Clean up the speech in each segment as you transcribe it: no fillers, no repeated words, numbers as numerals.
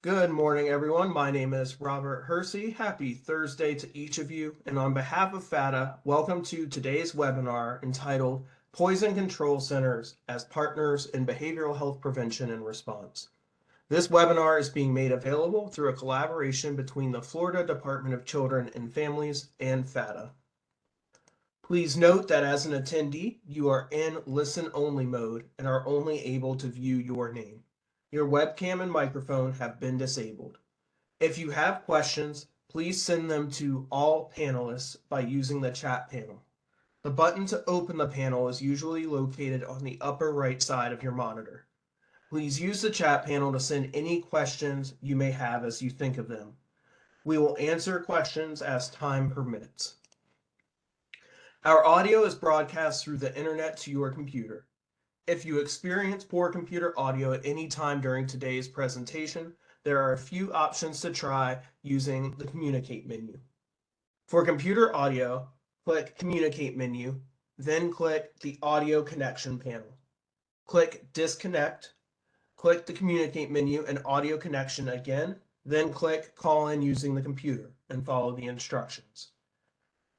Good morning, everyone. My name is Robert Hersey. Happy Thursday to each of you. And on behalf of FATA, welcome to today's webinar entitled Poison Control Centers as Partners in Behavioral Health Prevention and Response. This webinar is being made available through a collaboration between the Florida Department of Children and Families and FATA. Please note that as an attendee, you are in listen-only mode and are only able to view your name. Your webcam and microphone have been disabled. If you have questions, please send them to all panelists by using the chat panel. The button to open the panel is usually located on the upper right side of your monitor. Please use the chat panel to send any questions you may have as you think of them. We will answer questions as time permits. Our audio is broadcast through the internet to your computer. If you experience poor computer audio at any time during today's presentation, there are a few options to try using the Communicate menu. For computer audio, click Communicate menu, then click the Audio Connection panel. Click Disconnect, click the Communicate menu and Audio Connection again, then click Call in using the computer and follow the instructions.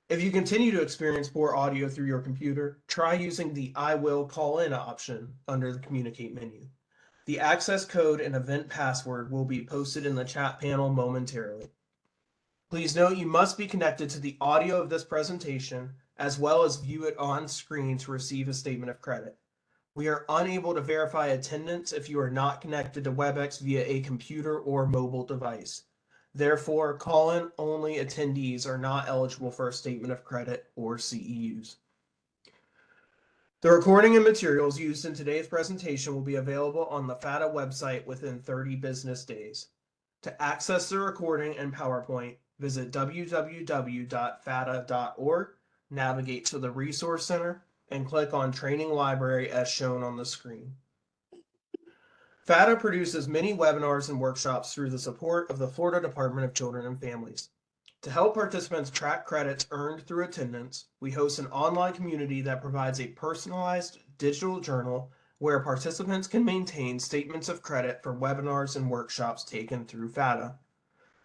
If you continue to experience poor audio through your computer, try using the I will call in option under the Communicate menu. The access code and event password will be posted in the chat panel momentarily. Please note you must be connected to the audio of this presentation as well as view it on screen to receive a statement of credit. We are unable to verify attendance if you are not connected to WebEx via a computer or mobile device. Therefore, call-in only attendees are not eligible for a statement of credit or CEUs. The recording and materials used in today's presentation will be available on the FATA website within 30 business days. To access the recording and PowerPoint, visit www.fata.org, navigate to the Resource Center, and click on Training Library as shown on the screen. FATA produces many webinars and workshops through the support of the Florida Department of Children and Families. To help participants track credits earned through attendance, we host an online community that provides a personalized digital journal where participants can maintain statements of credit for webinars and workshops taken through FATA.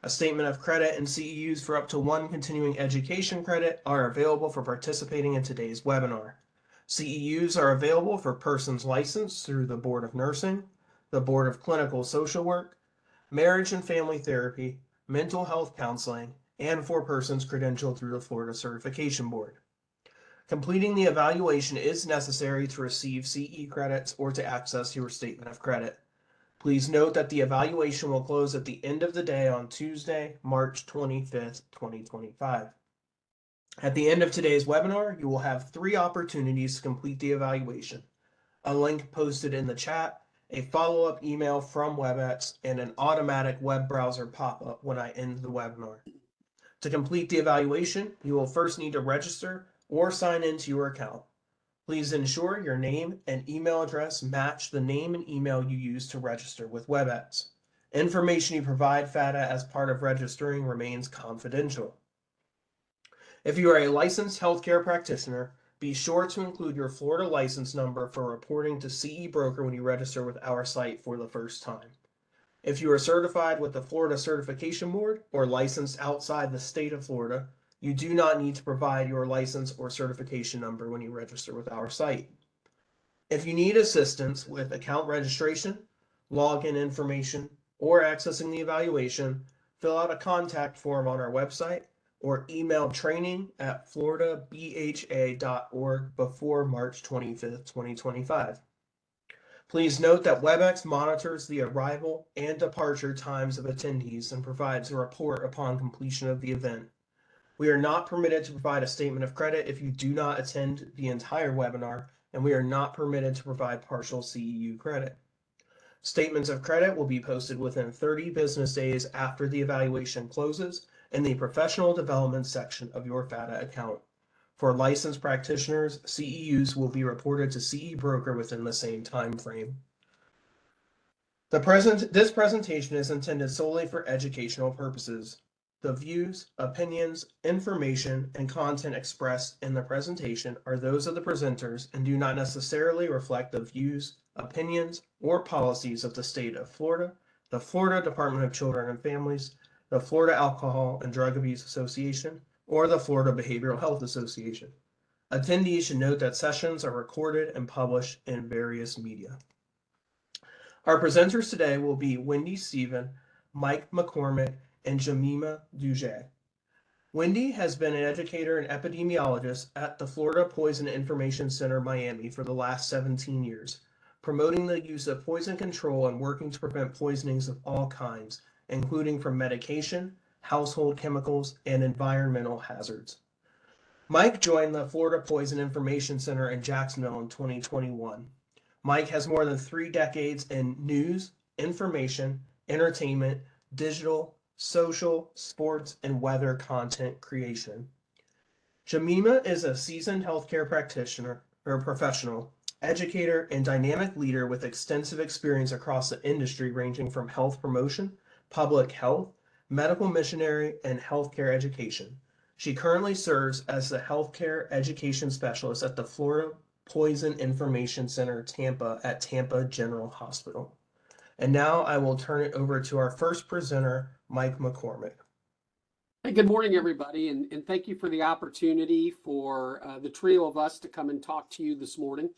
A statement of credit and CEUs for up to 1 continuing education credit are available for participating in today's webinar. CEUs are available for persons licensed through the Board of Nursing, the Board of Clinical Social Work, Marriage and Family Therapy, Mental Health Counseling, and for persons credentialed through the Florida Certification Board. Completing the evaluation is necessary to receive CE credits or to access your statement of credit. Please note that the evaluation will close at the end of the day on Tuesday, March 25th, 2025. At the end of today's webinar, you will have 3 opportunities to complete the evaluation: a link posted in the chat, a follow-up email from WebEx, and an automatic web browser pop-up when I end the webinar. To complete the evaluation, you will first need to register or sign into your account. Please ensure your name and email address match the name and email you used to register with WebEx. Information you provide FATA as part of registering remains confidential. If you are a licensed healthcare practitioner, be sure to include your Florida license number for reporting to CE Broker when you register with our site for the first time. If you are certified with the Florida Certification Board or licensed outside the state of Florida, you do not need to provide your license or certification number when you register with our site. If you need assistance with account registration, login information, or accessing the evaluation, fill out a contact form on our website or email training@floridabha.org before March 25th, 2025. Please note that WebEx monitors the arrival and departure times of attendees and provides a report upon completion of the event. We are not permitted to provide a statement of credit if you do not attend the entire webinar, and we are not permitted to provide partial CEU credit. Statements of credit will be posted within 30 business days after the evaluation closes in the professional development section of your FATA account. For licensed practitioners, CEUs will be reported to CE Broker within the same time frame. This presentation is intended solely for educational purposes. The views, opinions, information, and content expressed in the presentation are those of the presenters and do not necessarily reflect the views, opinions, or policies of the state of Florida, the Florida Department of Children and Families, the Florida Alcohol and Drug Abuse Association, or the Florida Behavioral Health Association. Attendees should note that sessions are recorded and published in various media. Our presenters today will be Wendy Stephan, Mike McCormick, and Jemima Douge. Wendy has been an educator and epidemiologist at the Florida Poison Information Center, Miami for the last 17 years, promoting the use of poison control and working to prevent poisonings of all kinds, including from medication, household chemicals, and environmental hazards. Mike joined the Florida Poison Information Center in Jacksonville in 2021. Mike has more than 3 decades in news, information, entertainment, digital, social, sports, and weather content creation. Jemima is a seasoned healthcare practitioner or professional, educator, and dynamic leader with extensive experience across the industry ranging from health promotion, public health, medical missionary, and healthcare education. She currently serves as the healthcare education specialist at the Florida Poison Information Center, Tampa at Tampa General Hospital. And now I will turn it over to our first presenter, Mike McCormick. Hey, good morning, everybody, and thank you for the opportunity for the trio of us to come and talk to you this morning.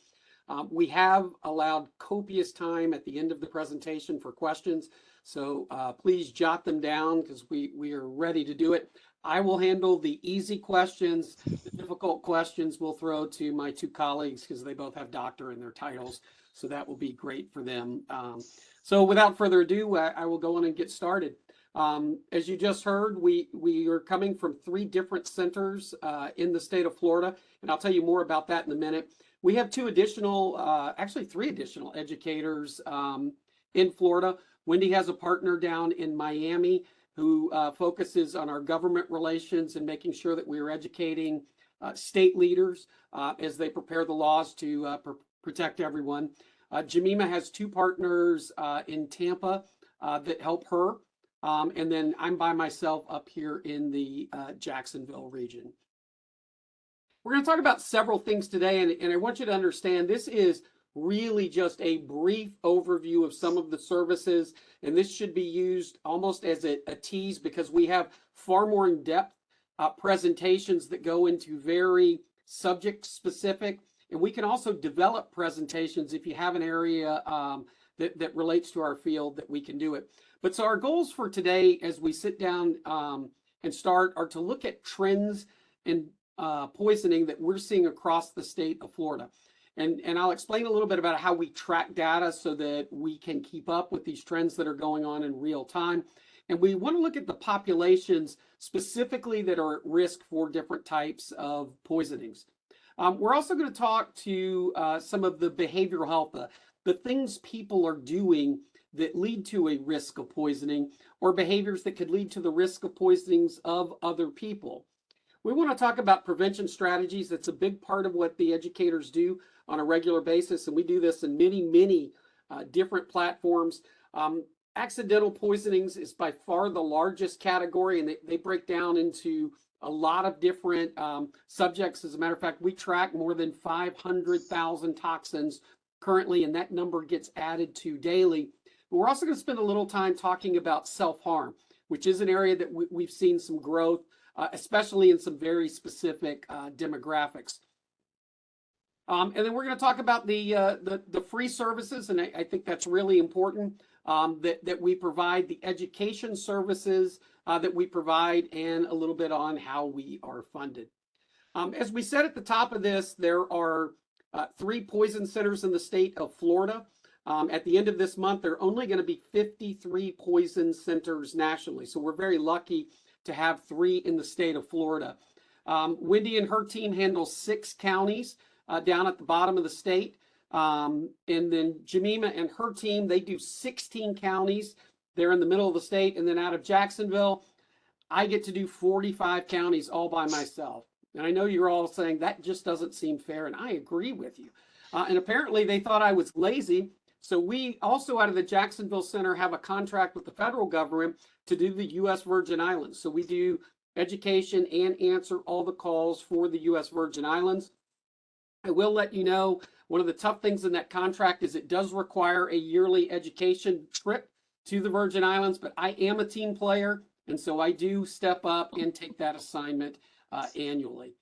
We have allowed copious time at the end of the presentation for questions, so please jot them down because we are ready to do it. I will handle the easy questions. The difficult questions we'll throw to my 2 colleagues because they both have doctor in their titles, so that will be great for them. So without further ado, I will go on and get started. As you just heard, we are coming from 3 different centers in the state of Florida, and I'll tell you more about that in a minute. We have 2 additional, actually 3 additional educators in Florida. Wendy has a partner down in Miami who focuses on our government relations and making sure that we are educating state leaders as they prepare the laws to protect everyone. Jemima has 2 partners in Tampa that help her. And then I'm by myself up here in the Jacksonville region. We're going to talk about several things today, and I want you to understand this is really just a brief overview of some of the services, and this should be used almost as a tease because we have far more in-depth presentations that go into very subject specific, and we can also develop presentations if you have an area that relates to our field that we can do it. But so our goals for today as we sit down and start are to look at trends in poisoning that we're seeing across the state of Florida. And I'll explain a little bit about how we track data so that we can keep up with these trends that are going on in real time. And we want to look at the populations specifically that are at risk for different types of poisonings. We're also going to talk to some of the behavioral health, the things people are doing that lead to a risk of poisoning or behaviors that could lead to the risk of poisonings of other people. We want to talk about prevention strategies. That's a big part of what the educators do on a regular basis, and we do this in many different platforms. Accidental poisonings is by far the largest category, and they break down into a lot of different subjects. As a matter of fact, we track more than 500,000 toxins currently, and that number gets added to daily. But we're also going to spend a little time talking about self-harm, which is an area that we've seen some growth, especially in some very specific demographics. And then we're going to talk about the free services, and I think that's really important, that we provide the education services that we provide and a little bit on how we are funded. As we said at the top of this, there are 3 poison centers in the state of Florida. At the end of this month, there are only going to be 53 poison centers nationally. So we're very lucky to have 3 in the state of Florida. Wendy and her team handle 6 counties down at the bottom of the state. And then Jemima and her team, they do 16 counties. They're in the middle of the state. And then out of Jacksonville, I get to do 45 counties all by myself. And I know you're all saying that just doesn't seem fair. And I agree with you. And apparently they thought I was lazy. So we also out of the Jacksonville Center have a contract with the federal government to do the U.S. Virgin Islands. So we do education and answer all the calls for the U.S. Virgin Islands. I will let you know, one of the tough things in that contract is it does require a yearly education trip to the Virgin Islands, but I am a team player, and so I do step up and take that assignment annually.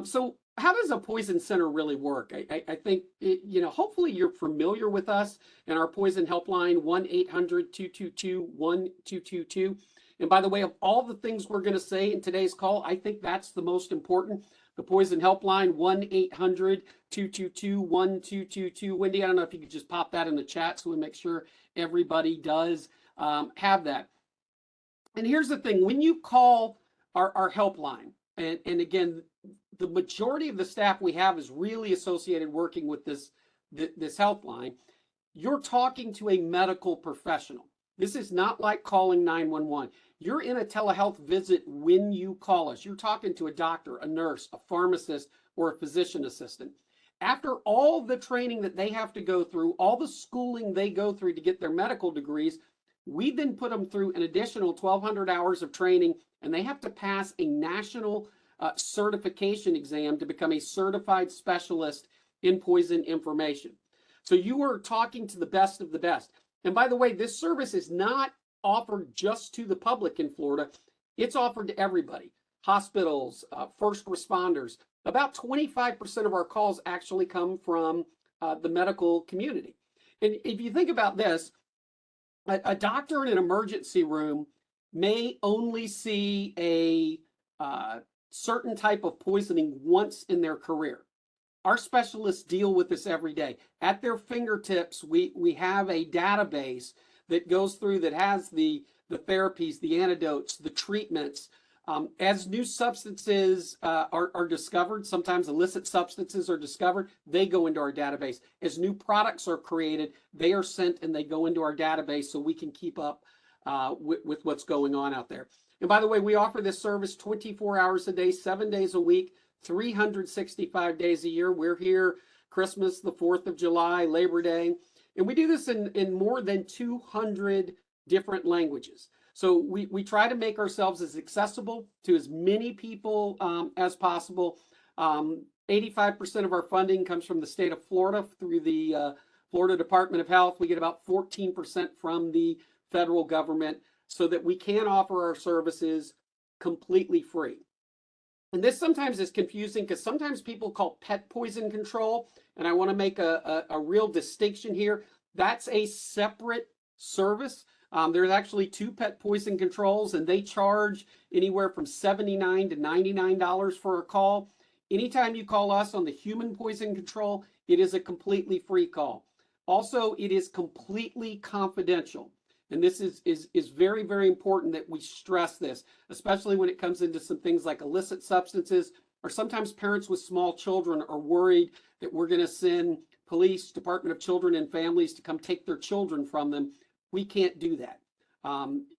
So how does a poison center really work? I think, hopefully you're familiar with us and our poison helpline, 1-800-222-1222. And by the way, of all the things we're going to say in today's call, I think that's the most important. The poison helpline, 1-800-222-1222. Wendy, I don't know if you could just pop that in the chat so we make sure everybody does have that. And here's the thing, when you call our helpline, and again, the majority of the staff we have is really associated working with this helpline, you're talking to a medical professional. This is not like calling 911. You're in a telehealth visit when you call us. You're talking to a doctor, a nurse, a pharmacist, or a physician assistant. After all the training that they have to go through, all the schooling they go through to get their medical degrees, we then put them through an additional 1,200 hours of training, and they have to pass a national certification exam to become a certified specialist in poison information. So you are talking to the best of the best. And by the way, this service is not offered just to the public in Florida. It's offered to everybody. Hospitals, first responders. About 25% of our calls actually come from the medical community. And if you think about this, a doctor in an emergency room may only see a certain type of poisoning once in their career. Our specialists deal with this every day. At their fingertips, we have a database that goes through that has the therapies, the antidotes, the treatments. As new substances are discovered, sometimes illicit substances are discovered, they go into our database. As new products are created, they are sent and they go into our database so we can keep up with what's going on out there. And by the way, we offer this service 24 hours a day, 7 days a week, 365 days a year. We're here Christmas, the 4th of July, Labor Day. And we do this in more than 200 different languages. So we try to make ourselves as accessible to as many people as possible. 85% of our funding comes from the state of Florida through the Florida Department of Health. We get about 14% from the federal government so that we can offer our services completely free. And this sometimes is confusing because sometimes people call pet poison control, and I want to make a real distinction here. That's a separate service. There's actually 2 pet poison controls, and they charge anywhere from $79 to $99 for a call. Anytime you call us on the human poison control, it is a completely free call. Also, it is completely confidential. And this is very, very important that we stress this, especially when it comes into some things like illicit substances, or sometimes parents with small children are worried that we're going to send police, Department of Children and Families to come take their children from them. We can't do that.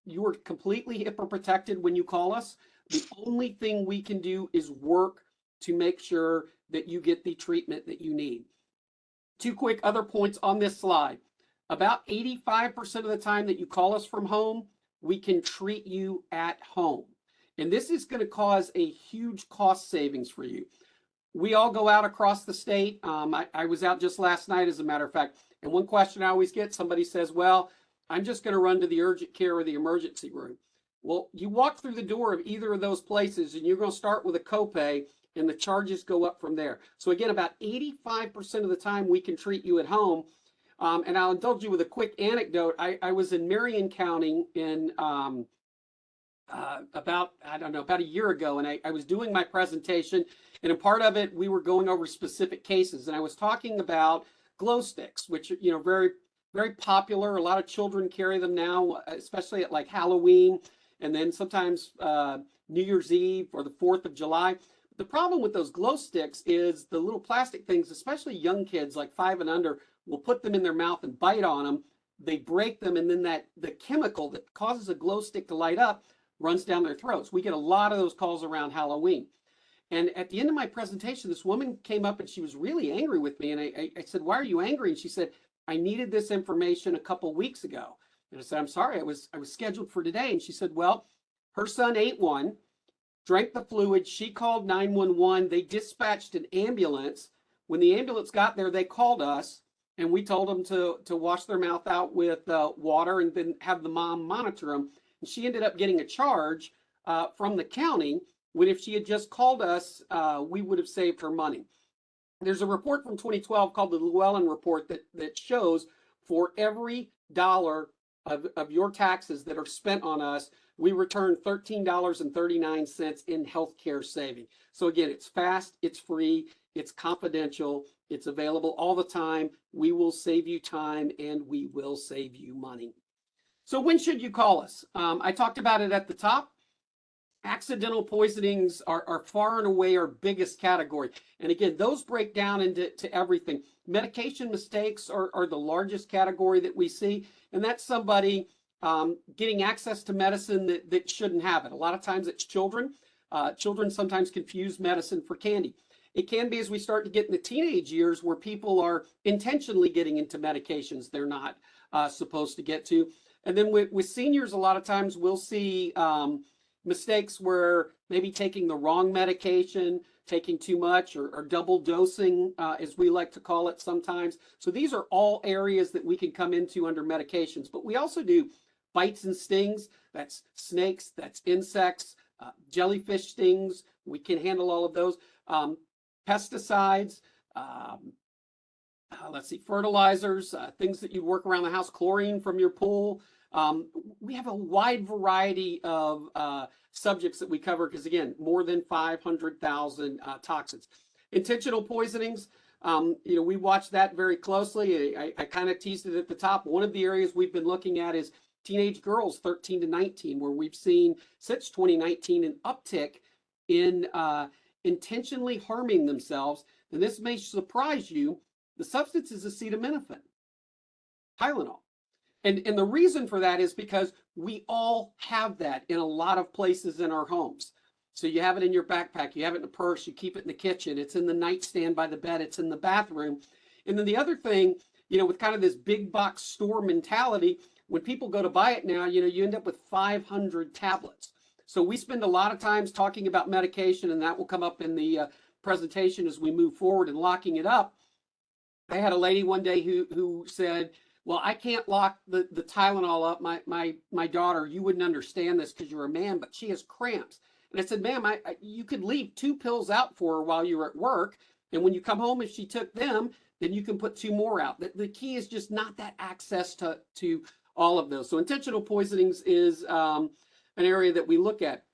You are completely HIPAA protected when you call us. The only thing we can do is work to make sure that you get the treatment that you need. 2 quick other points on this slide. About 85% of the time that you call us from home, we can treat you at home. And this is going to cause a huge cost savings for you. We all go out across the state. I was out just last night, as a matter of fact. And one question I always get, somebody says, well, I'm just going to run to the urgent care or the emergency room. Well, you walk through the door of either of those places and you're going to start with a copay and the charges go up from there. So again, about 85% of the time we can treat you at home. And I'll indulge you with a quick anecdote. I was in Marion County in about a year ago, and I was doing my presentation, and a part of it, we were going over specific cases, and I was talking about glow sticks, which, very, very popular. A lot of children carry them now, especially at like Halloween, and then sometimes New Year's Eve or the 4th of July. The problem with those glow sticks is the little plastic things, especially young kids like 5 and under, will put them in their mouth and bite on them. They break them, and then the chemical that causes a glow stick to light up runs down their throats. We get a lot of those calls around Halloween. And at the end of my presentation, this woman came up and she was really angry with me. And I said, why are you angry? And she said, I needed this information a couple weeks ago. And I said, I'm sorry, I was scheduled for today. And she said, well, her son ate one, drank the fluid. She called 911. They dispatched an ambulance. When the ambulance got there, they called us. and we told them to wash their mouth out with water and then have the mom monitor them. And she ended up getting a charge from the county when if she had just called us, we would have saved her money. There's a report from 2012 called the Llewellyn Report that shows for every dollar of your taxes that are spent on us, we return $13.39 in healthcare saving. So again, it's fast, it's free, it's confidential, it's available all the time. We will save you time and we will save you money. So when should you call us? I talked about it at the top. Accidental poisonings are far and away our biggest category. And again, those break down into everything. Medication mistakes are the largest category that we see. And that's somebody getting access to medicine that shouldn't have it. A lot of times it's children. Children sometimes confuse medicine for candy. It can be as we start to get in the teenage years where people are intentionally getting into medications they're not supposed to get to. And then with seniors, a lot of times we'll see mistakes where maybe taking the wrong medication, taking too much, or double dosing, as we like to call it sometimes. So these are all areas that we can come into under medications. But we also do bites and stings. That's snakes, that's insects, jellyfish stings. We can handle all of those. Pesticides, let's see, fertilizers, things that you work around the house, chlorine from your pool. We have a wide variety of subjects that we cover because, again, more than 500,000 toxins. Intentional poisonings, we watch that very closely. I kind of teased it at the top. One of the areas we've been looking at is teenage girls 13 to 19, where we've seen since 2019 an uptick in intentionally harming themselves. And this may surprise you. The substance is acetaminophen, Tylenol. And the reason for that is because we all have that in a lot of places in our homes. So you have it in your backpack, you have it in a purse, you keep it in the kitchen, it's in the nightstand by the bed, it's in the bathroom. And then the other thing, with kind of this big box store mentality, when people go to buy it now, you end up with 500 tablets. So we spend a lot of times talking about medication, and that will come up in the presentation as we move forward and locking it up. I had a lady one day who said, well, I can't lock the Tylenol up. My daughter, you wouldn't understand this because you're a man, but she has cramps. And I said, ma'am, you could leave 2 pills out for her while you're at work. And when you come home, if she took them, then you can put 2 more out. The key is just not that access to all of those. So intentional poisonings is an area that we look at.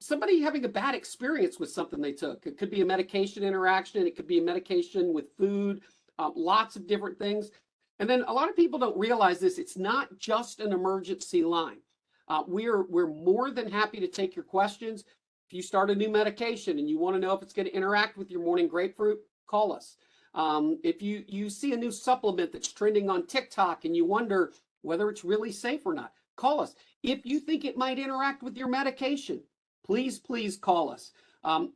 Somebody having a bad experience with something they took. It could be a medication interaction. It could be a medication with food, lots of different things. And then a lot of people don't realize this. It's not just an emergency line. We're more than happy to take your questions. If you start a new medication and you want to know if it's going to interact with your morning grapefruit, call us. If you see a new supplement that's trending on TikTok and you wonder whether it's really safe or not, call us. If you think it might interact with your medication, please call us.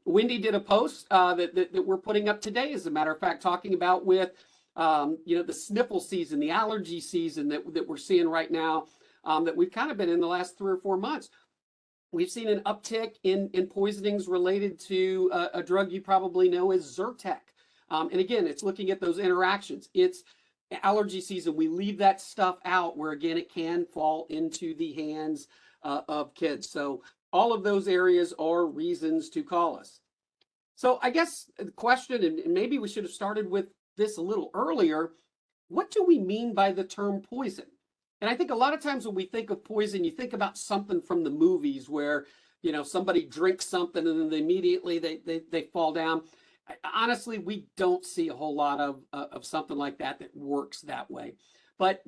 Wendy did a post that we're putting up today, as a matter of fact, talking about with the sniffle season, the allergy season that we're seeing right now, that we've kind of been in the last 3 or 4 months. We've seen an uptick in poisonings related to a drug you probably know as Zyrtec. And again, it's looking at those interactions. It's allergy season. We leave that stuff out where, again, it can fall into the hands of kids. So all of those areas are reasons to call us. So I guess the question, and maybe we should have started with this a little earlier, what do we mean by the term poison? And I think a lot of times when we think of poison, you think about something from the movies where, somebody drinks something and then immediately they fall down. Honestly, we don't see a whole lot of something like that works that way. But,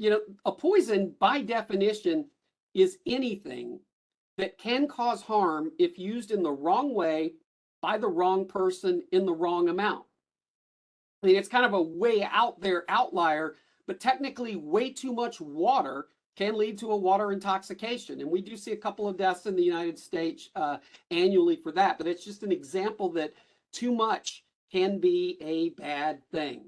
a poison by definition is anything that can cause harm if used in the wrong way by the wrong person in the wrong amount. I mean, it's kind of a way out there outlier, but technically way too much water can lead to a water intoxication. And we do see a couple of deaths in the United States annually for that, but it's just an example that too much can be a bad thing.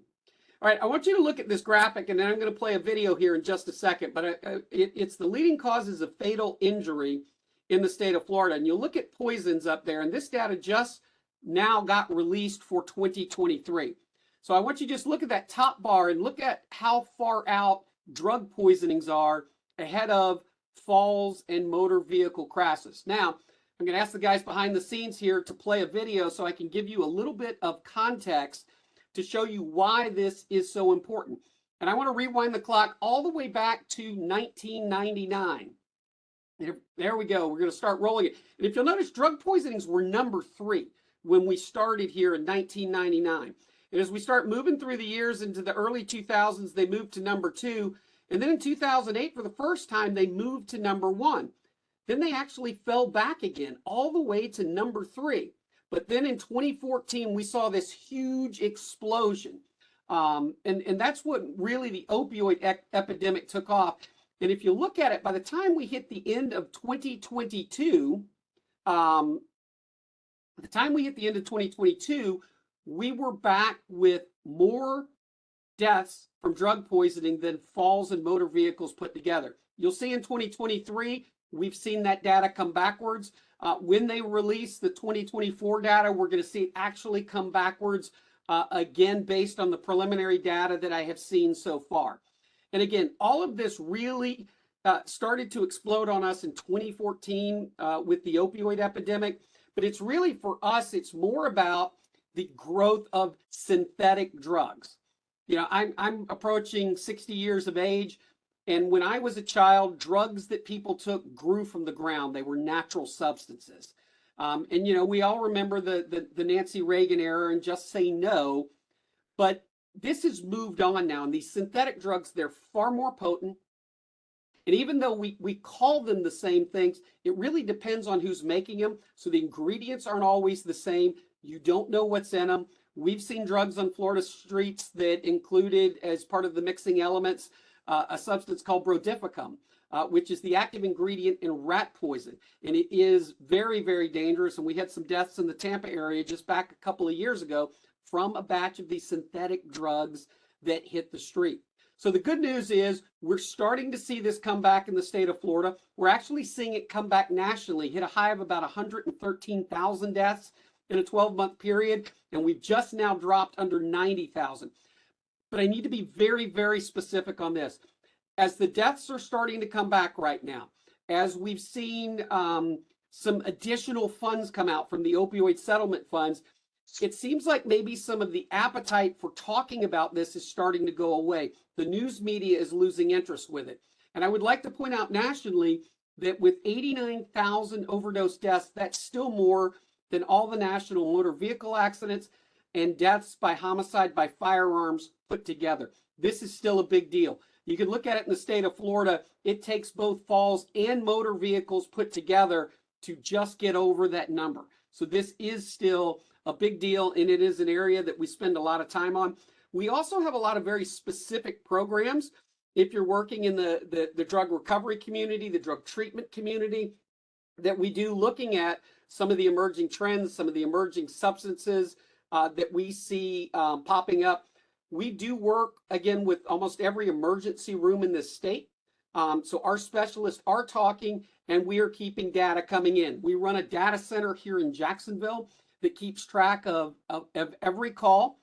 All right, I want you to look at this graphic, and then I'm going to play a video here in just a second, but it's the leading causes of fatal injury in the state of Florida. And you'll look at poisons up there, and this data just now got released for 2023. So I want you to just look at that top bar and look at how far out drug poisonings are ahead of falls and motor vehicle crashes. Now, I'm going to ask the guys behind the scenes here to play a video so I can give you a little bit of context to show you why this is so important. And I want to rewind the clock all the way back to 1999. There we go. We're going to start rolling it. And if you'll notice, drug poisonings were number 3 when we started here in 1999. And as we start moving through the years into the early 2000s, they moved to number 2. And then in 2008, for the first time, they moved to number 1. Then they actually fell back again, all the way to number 3. But then in 2014, we saw this huge explosion. And that's what really the opioid epidemic took off. And if you look at it, by the time we hit the end of 2022, we were back with more deaths from drug poisoning than falls in motor vehicles put together. You'll see in 2023, we've seen that data come backwards. When they release the 2024 data, we're going to see it actually come backwards again, based on the preliminary data that I have seen so far. And again, all of this really started to explode on us in 2014 with the opioid epidemic. But it's really, for us, it's more about the growth of synthetic drugs. You know, I'm approaching 60 years of age. And when I was a child, drugs that people took grew from the ground. They were natural substances. And, you know, we all remember the Nancy Reagan era and Just Say No. But this has moved on now. And these synthetic drugs, they're far more potent. And even though we call them the same things, it really depends on who's making them. So the ingredients aren't always the same. You don't know what's in them. We've seen drugs on Florida streets that included, as part of the mixing elements, a substance called brodifacoum, which is the active ingredient in rat poison. And it is very, very dangerous. And we had some deaths in the Tampa area just back a couple of years ago from a batch of these synthetic drugs that hit the street. So the good news is we're starting to see this come back in the state of Florida. We're actually seeing it come back nationally, hit a high of about 113,000 deaths in a 12-month period. And we've just now dropped under 90,000. But I need to be very, very specific on this. As the deaths are starting to come back right now, as we've seen some additional funds come out from the opioid settlement funds, it seems like maybe some of the appetite for talking about this is starting to go away. The news media is losing interest with it. And I would like to point out nationally that with 89,000 overdose deaths, that's still more than all the national motor vehicle accidents and deaths by homicide by firearms put together. This is still a big deal. You can look at it in the state of Florida. It takes both falls and motor vehicles put together to just get over that number. So this is still a big deal, and it is an area that we spend a lot of time on. We also have a lot of very specific programs. If you're working in the drug recovery community, the drug treatment community, that we do, looking at some of the emerging trends, some of the emerging substances that we see popping up. We do work, again, with almost every emergency room in this state. So our specialists are talking, and we are keeping data coming in. We run a data center here in Jacksonville that keeps track of every call.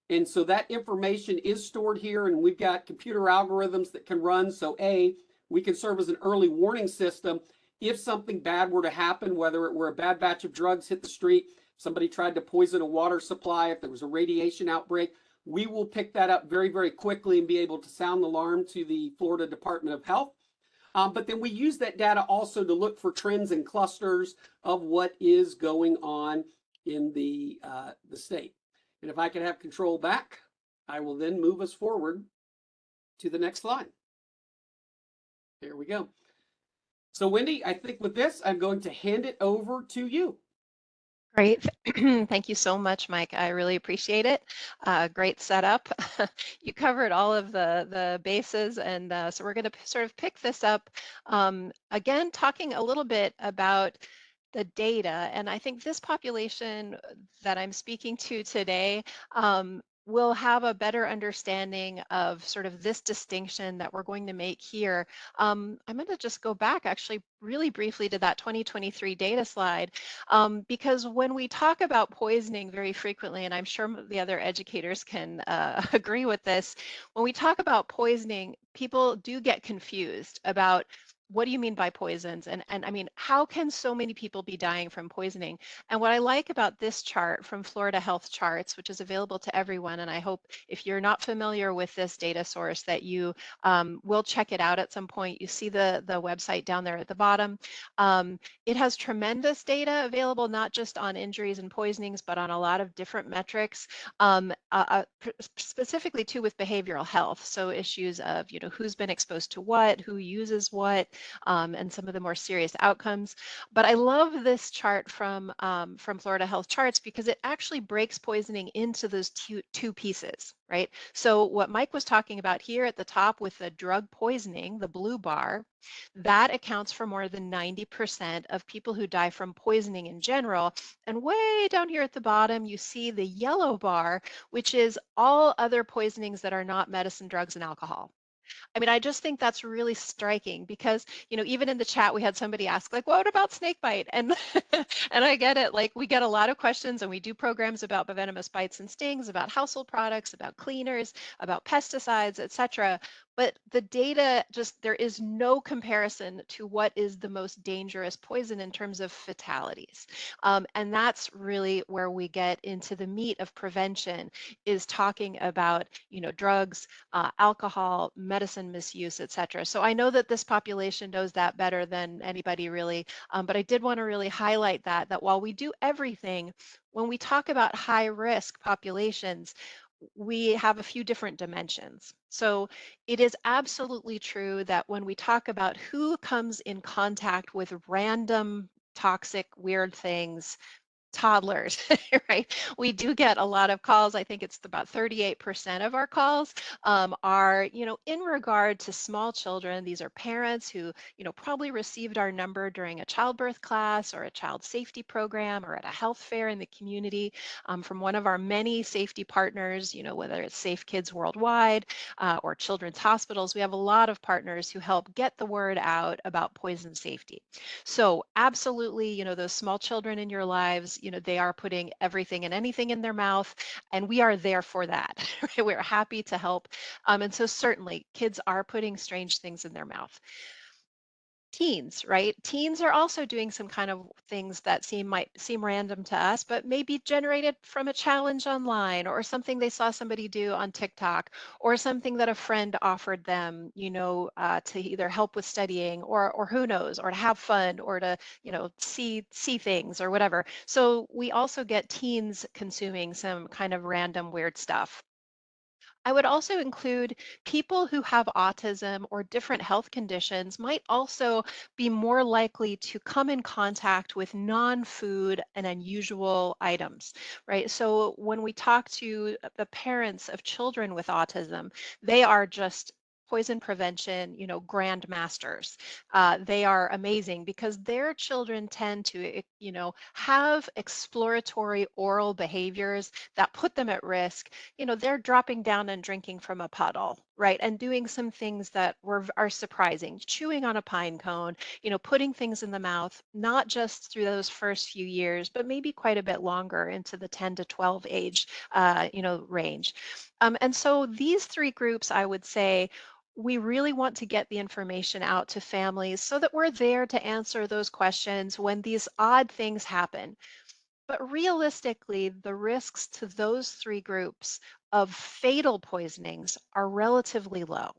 And so that information is stored here, and we've got computer algorithms that can run. So we can serve as an early warning system if something bad were to happen, whether it were a bad batch of drugs hit the street, somebody tried to poison a water supply, if there was a radiation outbreak. We will pick that up very, very quickly and be able to sound the alarm to the Florida Department of Health. But then we use that data also to look for trends and clusters of what is going on in the state. And if I can have control back, I will then move us forward to the next slide. There we go. So Wendy, I think with this, I'm going to hand it over to you. Great. Thank you so much, Mike. I really appreciate it. Great setup. You covered all of the bases, and so we're going to sort of pick this up. Again, talking a little bit about the data, and I think this population that I'm speaking to today, we'll have a better understanding of sort of this distinction that we're going to make here. I'm going to just go back actually really briefly to that 2023 data slide, because when we talk about poisoning very frequently, and I'm sure the other educators can agree with this, when we talk about poisoning, people do get confused about what do you mean by poisons? And I mean, how can so many people be dying from poisoning? And what I like about this chart from Florida Health Charts, which is available to everyone, and I hope if you're not familiar with this data source that you will check it out at some point. You see the website down there at the bottom. It has tremendous data available, not just on injuries and poisonings, but on a lot of different metrics, specifically too with behavioral health. So issues of, who's been exposed to what, who uses what, and some of the more serious outcomes. But I love this chart from Florida Health Charts because it actually breaks poisoning into those two pieces, right? So what Mike was talking about here at the top with the drug poisoning, the blue bar, that accounts for more than 90% of people who die from poisoning in general. And way down here at the bottom, you see the yellow bar, which is all other poisonings that are not medicine, drugs, and alcohol. I mean, I just think that's really striking because, even in the chat, we had somebody ask, like, what about snake bite? And and I get it. Like, we get a lot of questions and we do programs about venomous bites and stings, about household products, about cleaners, about pesticides, etc. But the data there is no comparison to what is the most dangerous poison in terms of fatalities. And that's really where we get into the meat of prevention, is talking about, drugs, alcohol, medicine misuse, et cetera. So I know that this population knows that better than anybody really, but I did want to really highlight that while we do everything, when we talk about high risk populations, we have a few different dimensions. So it is absolutely true that when we talk about who comes in contact with random toxic weird things, toddlers, right? We do get a lot of calls. I think it's about 38% of our calls are, in regard to small children. These are parents who, probably received our number during a childbirth class or a child safety program or at a health fair in the community, from one of our many safety partners, whether it's Safe Kids Worldwide or Children's Hospitals. We have a lot of partners who help get the word out about poison safety. So absolutely, those small children in your lives, they are putting everything and anything in their mouth, and we are there for that. Right? We're happy to help. And so certainly kids are putting strange things in their mouth. Teens, right? Teens are also doing some kind of things that might seem random to us, but maybe generated from a challenge online or something they saw somebody do on TikTok or something that a friend offered them, to either help with studying or who knows, or to have fun or to, see things or whatever. So we also get teens consuming some kind of random weird stuff. I would also include people who have autism or different health conditions might also be more likely to come in contact with non-food and unusual items, right? So when we talk to the parents of children with autism, they are just poison prevention, grand masters. They are amazing because their children tend to, have exploratory oral behaviors that put them at risk. They're dropping down and drinking from a puddle, right? And doing some things that are surprising, chewing on a pine cone, putting things in the mouth, not just through those first few years, but maybe quite a bit longer into the 10 to 12 age, range. And so these three groups, I would say, we really want to get the information out to families so that we're there to answer those questions when these odd things happen. But realistically, the risks to those three groups of fatal poisonings are relatively low.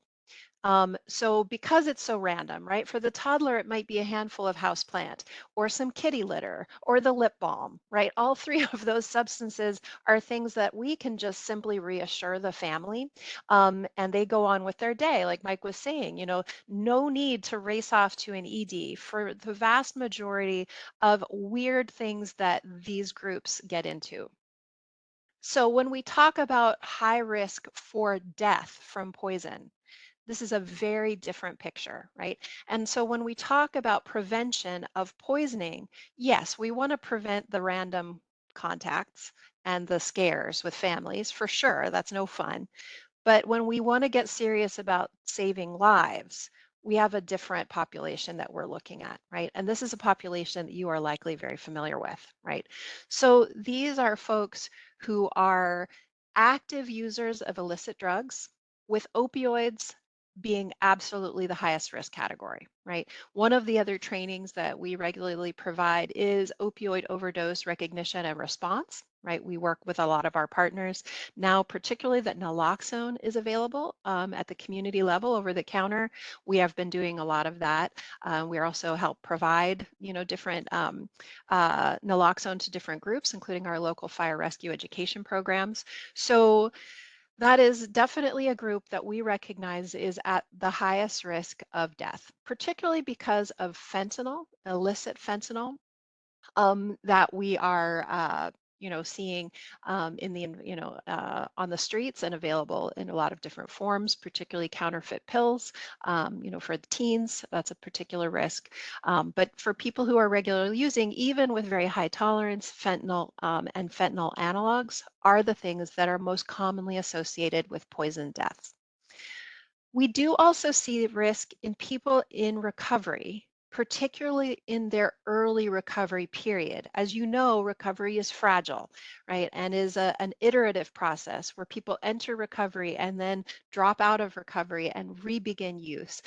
So because it's so random, right? For the toddler, it might be a handful of houseplant or some kitty litter or the lip balm, right? All three of those substances are things that we can just simply reassure the family, and they go on with their day. Like Mike was saying, no need to race off to an ED for the vast majority of weird things that these groups get into. So when we talk about high risk for death from poison, this is a very different picture, right? And so when we talk about prevention of poisoning, yes, we want to prevent the random contacts. and the scares with families, for sure, that's no fun. But when we want to get serious about saving lives, we have a different population that we're looking at, right? And this is a population that you are likely very familiar with, right? So these are folks who are active users of illicit drugs, with opioids being absolutely the highest risk category, right? One of the other trainings that we regularly provide is opioid overdose recognition and response, right? We work with a lot of our partners now, particularly that naloxone is available at the community level over the counter. We have been doing a lot of that. We also help provide, different naloxone to different groups, including our local fire rescue education programs. So that is definitely a group that we recognize is at the highest risk of death, particularly because of fentanyl, illicit fentanyl, that we are, seeing in the, on the streets and available in a lot of different forms, particularly counterfeit pills. For the teens, that's a particular risk. But for people who are regularly using, even with very high tolerance, fentanyl and fentanyl analogs are the things that are most commonly associated with poison deaths. We do also see risk in people in recovery, particularly in their early recovery period. As you know, recovery is fragile, right? And is an iterative process where people enter recovery and then drop out of recovery and re-begin use.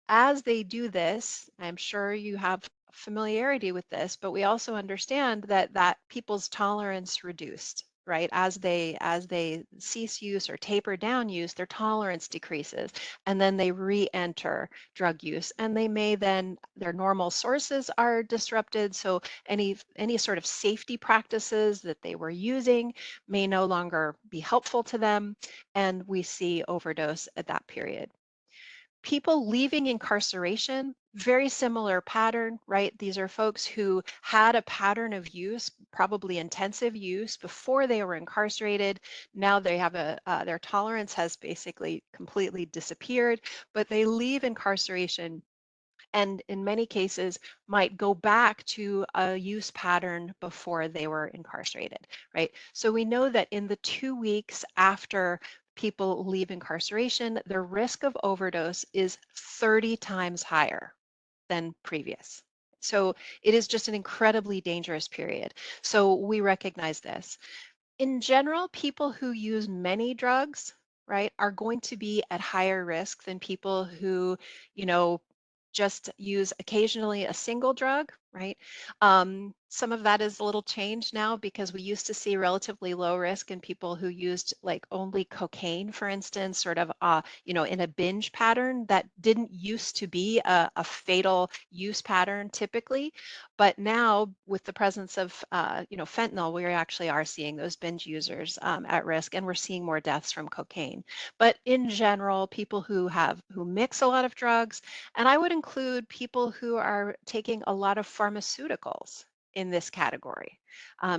As they do this, I'm sure you have familiarity with this, but we also understand that people's tolerance reduced, right? As they cease use or taper down use, their tolerance decreases, and then they re-enter drug use, and they may then their normal sources are disrupted, so any sort of safety practices that they were using may no longer be helpful to them, and we see overdose at that period. People leaving incarceration, very similar pattern, right? These are folks who had a pattern of use, probably intensive use before they were incarcerated. Now they have their tolerance has basically completely disappeared, but they leave incarceration and in many cases might go back to a use pattern before they were incarcerated, right? So we know that in the 2 weeks after people leave incarceration, their risk of overdose is 30 times higher than previous. So it is just an incredibly dangerous period. So we recognize this. In general, people who use many drugs, right, are going to be at higher risk than people who, you know, just use occasionally a single drug, right? Some of that is a little changed now because we used to see relatively low risk in people who used like only cocaine, for instance, sort of, in a binge pattern that didn't used to be a fatal use pattern typically. But now with the presence of, fentanyl, we actually are seeing those binge users at risk, and we're seeing more deaths from cocaine. But in general, people who mix a lot of drugs, and I would include people who are taking a lot of pharmaceuticals in this category,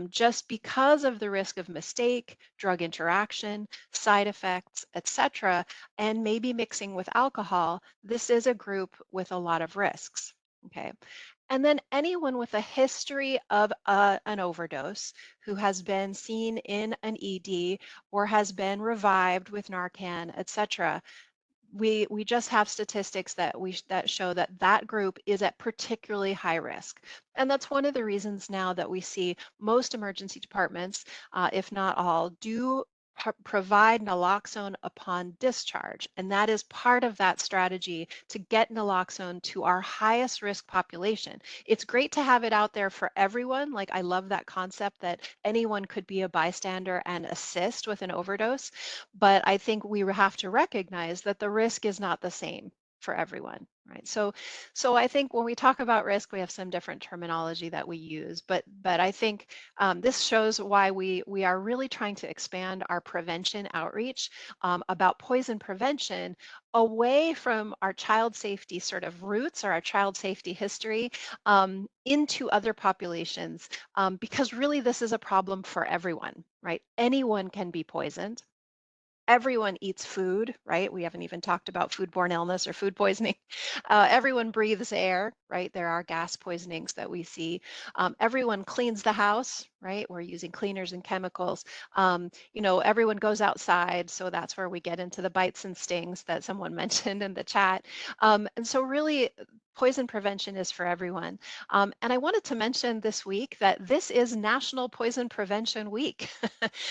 just because of the risk of mistake, drug interaction, side effects, etc., and maybe mixing with alcohol. This is a group with a lot of risks. Okay. And then anyone with a history of an overdose who has been seen in an ED or has been revived with Narcan, etc., we just have statistics that show that group is at particularly high risk. And that's one of the reasons now that we see most emergency departments, if not all, do provide naloxone upon discharge. And that is part of that strategy to get naloxone to our highest risk population. It's great to have it out there for everyone. Like, I love that concept that anyone could be a bystander and assist with an overdose. But I think we have to recognize that the risk is not the same for everyone, right? So I think when we talk about risk, we have some different terminology that we use, but I think this shows why we are really trying to expand our prevention outreach about poison prevention away from our child safety sort of roots or our child safety history into other populations, because really this is a problem for everyone, right? Anyone can be poisoned. Everyone eats food, right? We haven't even talked about foodborne illness or food poisoning. Everyone breathes air, right? There are gas poisonings that we see. Everyone cleans the house, right? We're using cleaners and chemicals. Everyone goes outside, so that's where we get into the bites and stings that someone mentioned in the chat. And so really, poison prevention is for everyone. And I wanted to mention this week that this is National Poison Prevention Week.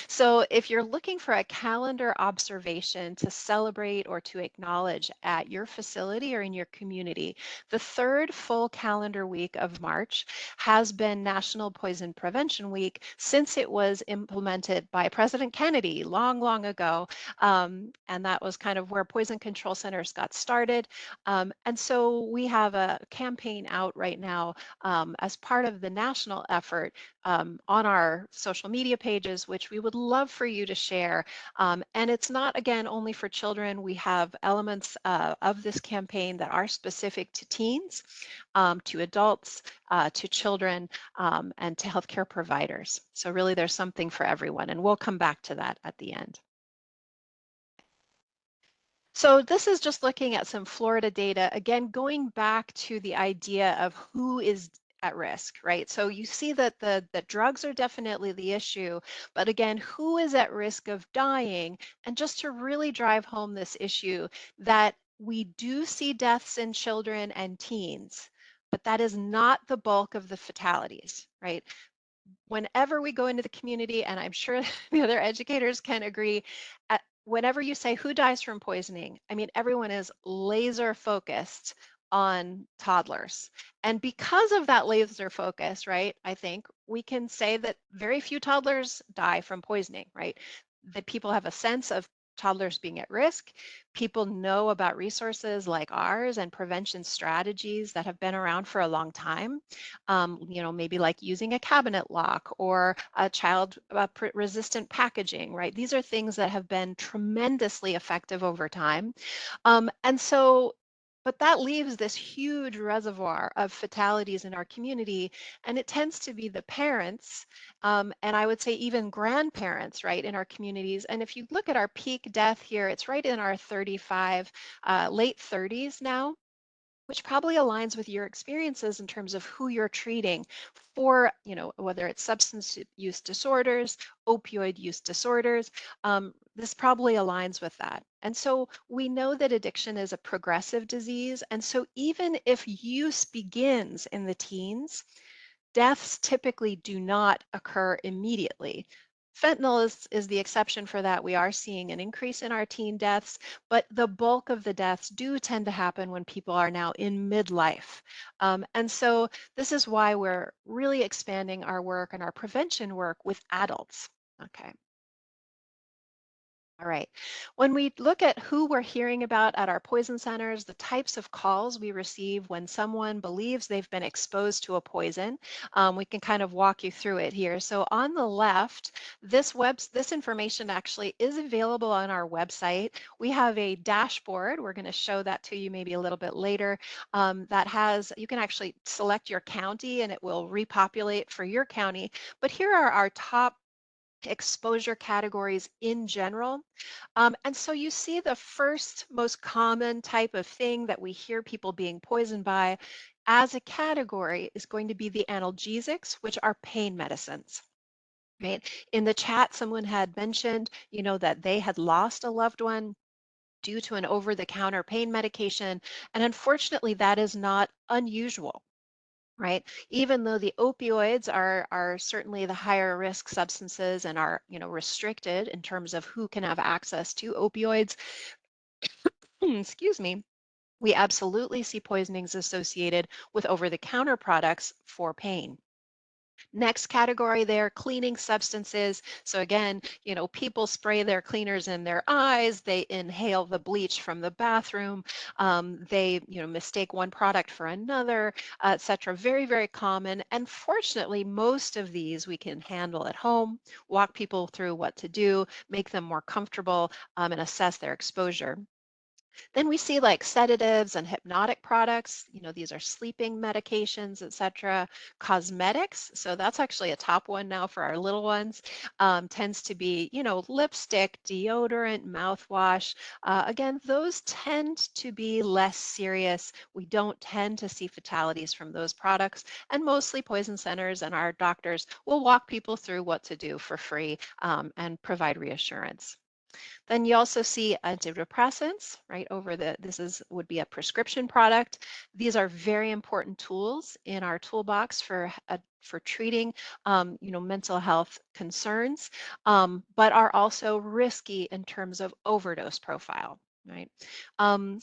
So if you're looking for a calendar observation to celebrate or to acknowledge at your facility or in your community, the third full calendar week of March has been National Poison Prevention Week since it was implemented by President Kennedy long, long ago. And that was kind of where poison control centers got started. And so we have a campaign out right now as part of the national effort on our social media pages, which we would love for you to share. And it's not, again, only for children. We have elements of this campaign that are specific to teens, to adults, to children, and to healthcare providers. So really there's something for everyone, and we'll come back to that at the end. So this is just looking at some Florida data, again, going back to the idea of who is at risk, right? So you see that the drugs are definitely the issue, but again, who is at risk of dying? And just to really drive home this issue that we do see deaths in children and teens, but that is not the bulk of the fatalities, right? Whenever we go into the community, and I'm sure the other educators can agree, whenever you say who dies from poisoning, I mean, everyone is laser focused on toddlers. And because of that laser focus, right, I think we can say that very few toddlers die from poisoning, right? That people have a sense of toddlers being at risk. People know about resources like ours and prevention strategies that have been around for a long time. Maybe like using a cabinet lock or a child resistant packaging, right? These are things that have been tremendously effective over time. But that leaves this huge reservoir of fatalities in our community, and it tends to be the parents, and I would say even grandparents, right, in our communities. And if you look at our peak death here, it's right in our 35, late 30s now, which probably aligns with your experiences in terms of who you're treating for, whether it's substance use disorders, opioid use disorders. This probably aligns with that. And so we know that addiction is a progressive disease. And so even if use begins in the teens, deaths typically do not occur immediately. Fentanyl is the exception for that. We are seeing an increase in our teen deaths, but the bulk of the deaths do tend to happen when people are now in midlife. And so this is why we're really expanding our work and our prevention work with adults. Okay. All right. When we look at who we're hearing about at our poison centers, the types of calls we receive when someone believes they've been exposed to a poison, we can kind of walk you through it here. So on the left, this information actually is available on our website. We have a dashboard. We're going to show that to you maybe a little bit later. You can actually select your county and it will repopulate for your county. But here are our top exposure categories in general. And so you see the first most common type of thing that we hear people being poisoned by as a category is going to be the analgesics, which are pain medicines. Right? In the chat, someone had mentioned, that they had lost a loved one due to an over-the-counter pain medication. And unfortunately, that is not unusual, right? Even though the opioids are certainly the higher risk substances and are, restricted in terms of who can have access to opioids, excuse me, we absolutely see poisonings associated with over-the-counter products for pain. Next category there, cleaning substances. So again, people spray their cleaners in their eyes, they inhale the bleach from the bathroom, they, mistake one product for another, etc. Very, very common. And fortunately, most of these we can handle at home, walk people through what to do, make them more comfortable, and assess their exposure. Then we see like sedatives and hypnotic products. These are sleeping medications, etc. Cosmetics. So that's actually a top one now for our little ones. Tends to be, lipstick, deodorant, mouthwash. Again, those tend to be less serious. We don't tend to see fatalities from those products. And mostly poison centers and our doctors will walk people through what to do for free and provide reassurance. Then you also see antidepressants, right? Would be a prescription product. These are very important tools in our toolbox for treating, mental health concerns, but are also risky in terms of overdose profile. Right.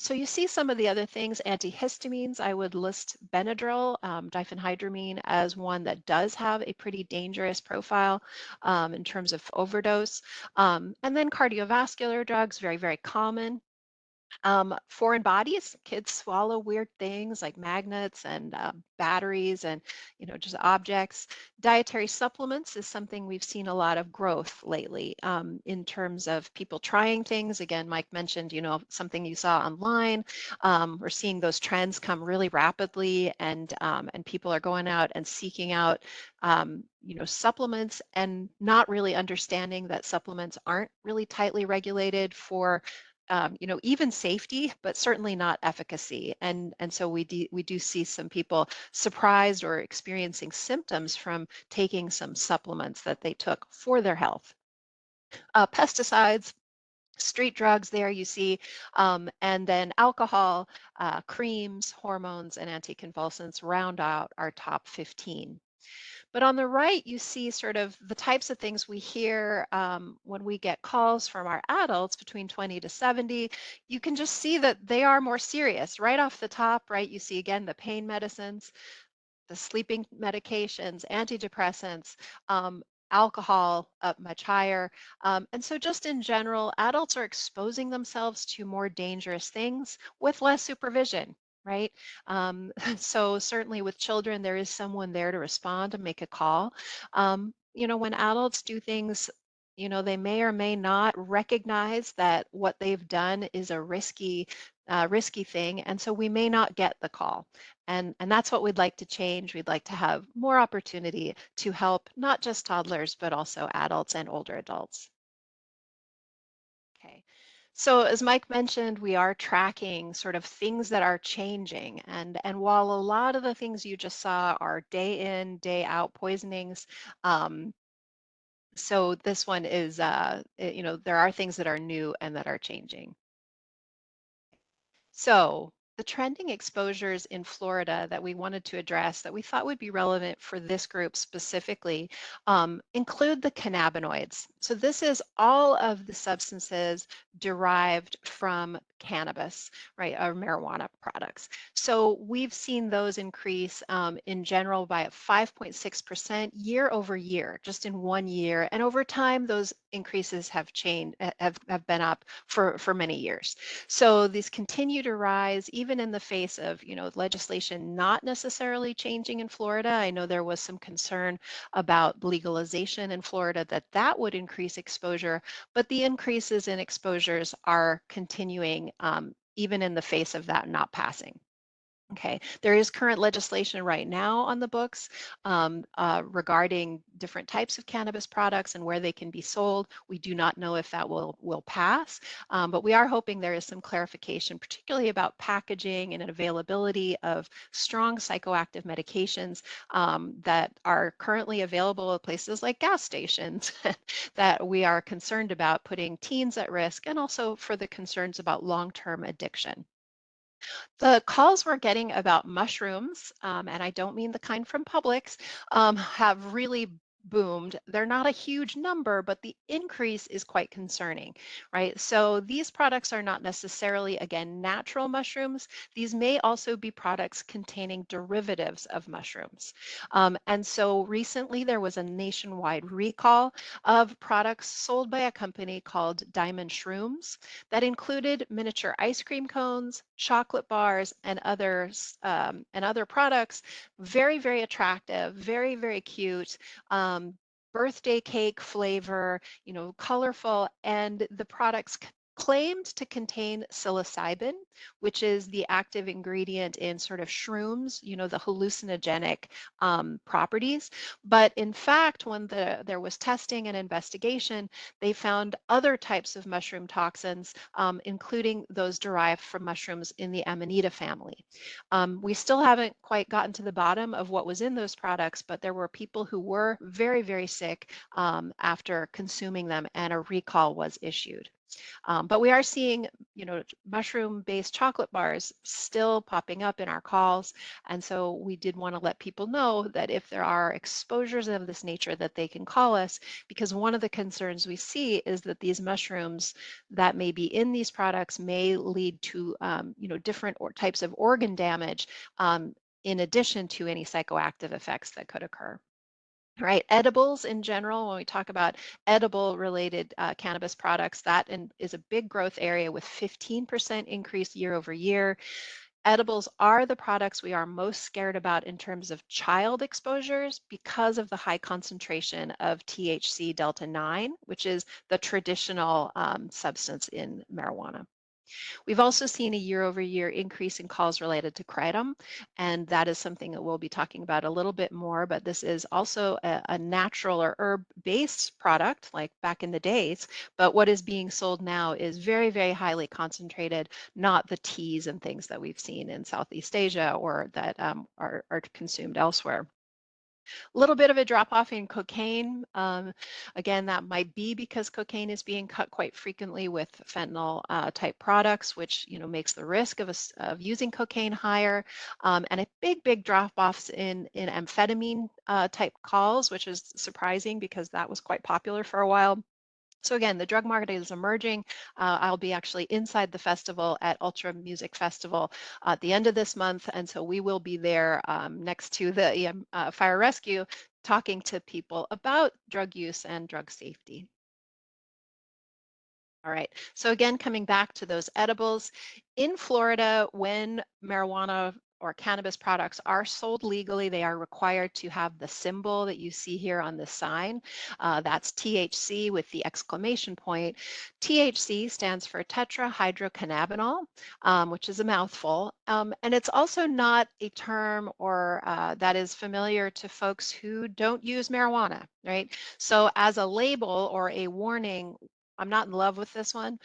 So you see some of the other things, antihistamines, I would list Benadryl, diphenhydramine as one that does have a pretty dangerous profile in terms of overdose. And then cardiovascular drugs, very, very common. Foreign bodies, kids swallow weird things like magnets and batteries and, just objects. Dietary supplements is something we've seen a lot of growth lately in terms of people trying things. Again, Mike mentioned, something you saw online. We're seeing those trends come really rapidly and people are going out and seeking out supplements and not really understanding that supplements aren't really tightly regulated for even safety, but certainly not efficacy. And so we do see some people surprised or experiencing symptoms from taking some supplements that they took for their health. Pesticides, street drugs there you see, and then alcohol, creams, hormones, and anticonvulsants round out our top 15. But on the right, you see sort of the types of things we hear when we get calls from our adults between 20 to 70. You can just see that they are more serious. Right off the top, right, you see again the pain medicines, the sleeping medications, antidepressants, alcohol up much higher. And so just in general, adults are exposing themselves to more dangerous things with less supervision. Right. So certainly with children, there is someone there to respond and make a call. When adults do things, they may or may not recognize that what they've done is a risky thing, and so we may not get the call. And that's what we'd like to change. We'd like to have more opportunity to help not just toddlers, but also adults and older adults. Okay. So as Mike mentioned, we are tracking sort of things that are changing. And while a lot of the things you just saw are day in, day out poisonings, so this one is, there are things that are new and that are changing. So the trending exposures in Florida that we wanted to address that we thought would be relevant for this group specifically include the cannabinoids. So this is all of the substances derived from cannabis, right, or marijuana products. So we've seen those increase in general by 5.6% year over year, just in 1 year. And over time, those increases have been up for many years. So these continue to rise even in the face of, legislation not necessarily changing in Florida. I know there was some concern about legalization in Florida that would increase exposure, but the increases in exposures are continuing even in the face of that not passing. Okay, there is current legislation right now on the books regarding different types of cannabis products and where they can be sold. We do not know if that will pass, but we are hoping there is some clarification, particularly about packaging and availability of strong psychoactive medications that are currently available at places like gas stations that we are concerned about putting teens at risk, and also for the concerns about long-term addiction. The calls we're getting about mushrooms, and I don't mean the kind from Publix, have really boomed. They're not a huge number, but the increase is quite concerning, right? So these products are not necessarily, again, natural mushrooms. These may also be products containing derivatives of mushrooms. And so recently there was a nationwide recall of products sold by a company called Diamond Shrooms that included miniature ice cream cones, chocolate bars, and other products. Very, very attractive, very, very cute. Birthday cake flavor, colorful, and the products claimed to contain psilocybin, which is the active ingredient in sort of shrooms, you know, the hallucinogenic properties. But in fact, when there was testing and investigation, they found other types of mushroom toxins, including those derived from mushrooms in the Amanita family. We still haven't quite gotten to the bottom of what was in those products, but there were people who were very, very sick after consuming them, and a recall was issued. But we are seeing, you know, mushroom-based chocolate bars still popping up in our calls. And so we did want to let people know that if there are exposures of this nature, that they can call us, because one of the concerns we see is that these mushrooms that may be in these products may lead to, you know, different types of organ damage, in addition to any psychoactive effects that could occur. Right, edibles in general, when we talk about edible related cannabis products, that is a big growth area with 15% increase year over year. Edibles are the products we are most scared about in terms of child exposures because of the high concentration of THC delta 9, which is the traditional substance in marijuana. We've also seen a year-over-year increase in calls related to kratom, and that is something that we'll be talking about a little bit more, but this is also a natural or herb-based product like back in the days, but what is being sold now is very, very highly concentrated, not the teas and things that we've seen in Southeast Asia or that are consumed elsewhere. A little bit of a drop off in cocaine. Again, that might be because cocaine is being cut quite frequently with fentanyl type products, which makes the risk of using cocaine higher. And a big drop offs in amphetamine type calls, which is surprising because that was quite popular for a while. So again, the drug market is emerging. I'll be actually inside the festival at Ultra Music Festival at the end of this month, and so we will be there next to the fire rescue, talking to people about drug use and drug safety. All right, so again, coming back to those edibles, in Florida, when marijuana or cannabis products are sold legally, they are required to have the symbol that you see here on the sign. That's THC with the exclamation point. THC stands for tetrahydrocannabinol, which is a mouthful. And it's also not a term or that is familiar to folks who don't use marijuana, right? So as a label or a warning, I'm not in love with this one,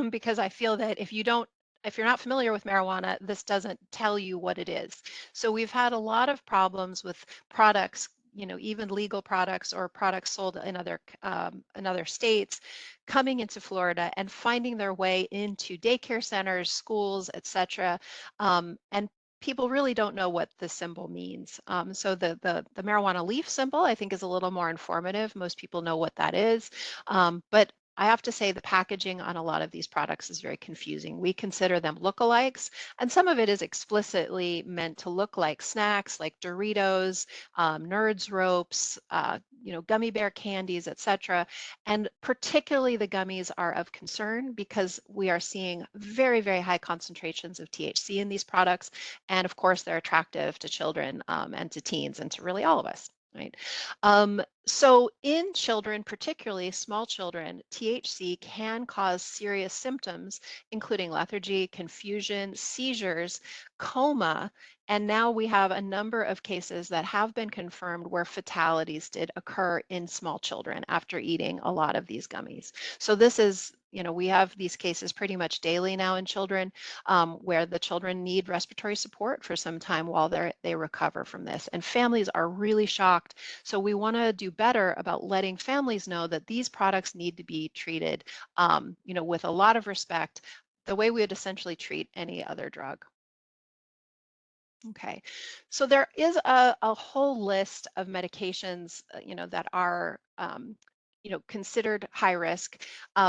because I feel that if you're not familiar with marijuana, this doesn't tell you what it is. So we've had a lot of problems with products, even legal products or products sold in other states, coming into Florida and finding their way into daycare centers, schools, etc. And people really don't know what the symbol means. So the marijuana leaf symbol, I think, is a little more informative. Most people know what that is, but I have to say the packaging on a lot of these products is very confusing. We consider them lookalikes, and some of it is explicitly meant to look like snacks, like Doritos, Nerds ropes, gummy bear candies, etc. And particularly the gummies are of concern because we are seeing very, very high concentrations of THC in these products, and of course they're attractive to children and to teens and to really all of us. Right. So in children, particularly small children, THC can cause serious symptoms, including lethargy, confusion, seizures, coma, and now we have a number of cases that have been confirmed where fatalities did occur in small children after eating a lot of these gummies. So this is, we have these cases pretty much daily now in children, where the children need respiratory support for some time while they recover from this. And families are really shocked. So we want to do better about letting families know that these products need to be treated, with a lot of respect, the way we would essentially treat any other drug. Okay, so there is a whole list of medications, that are, considered high risk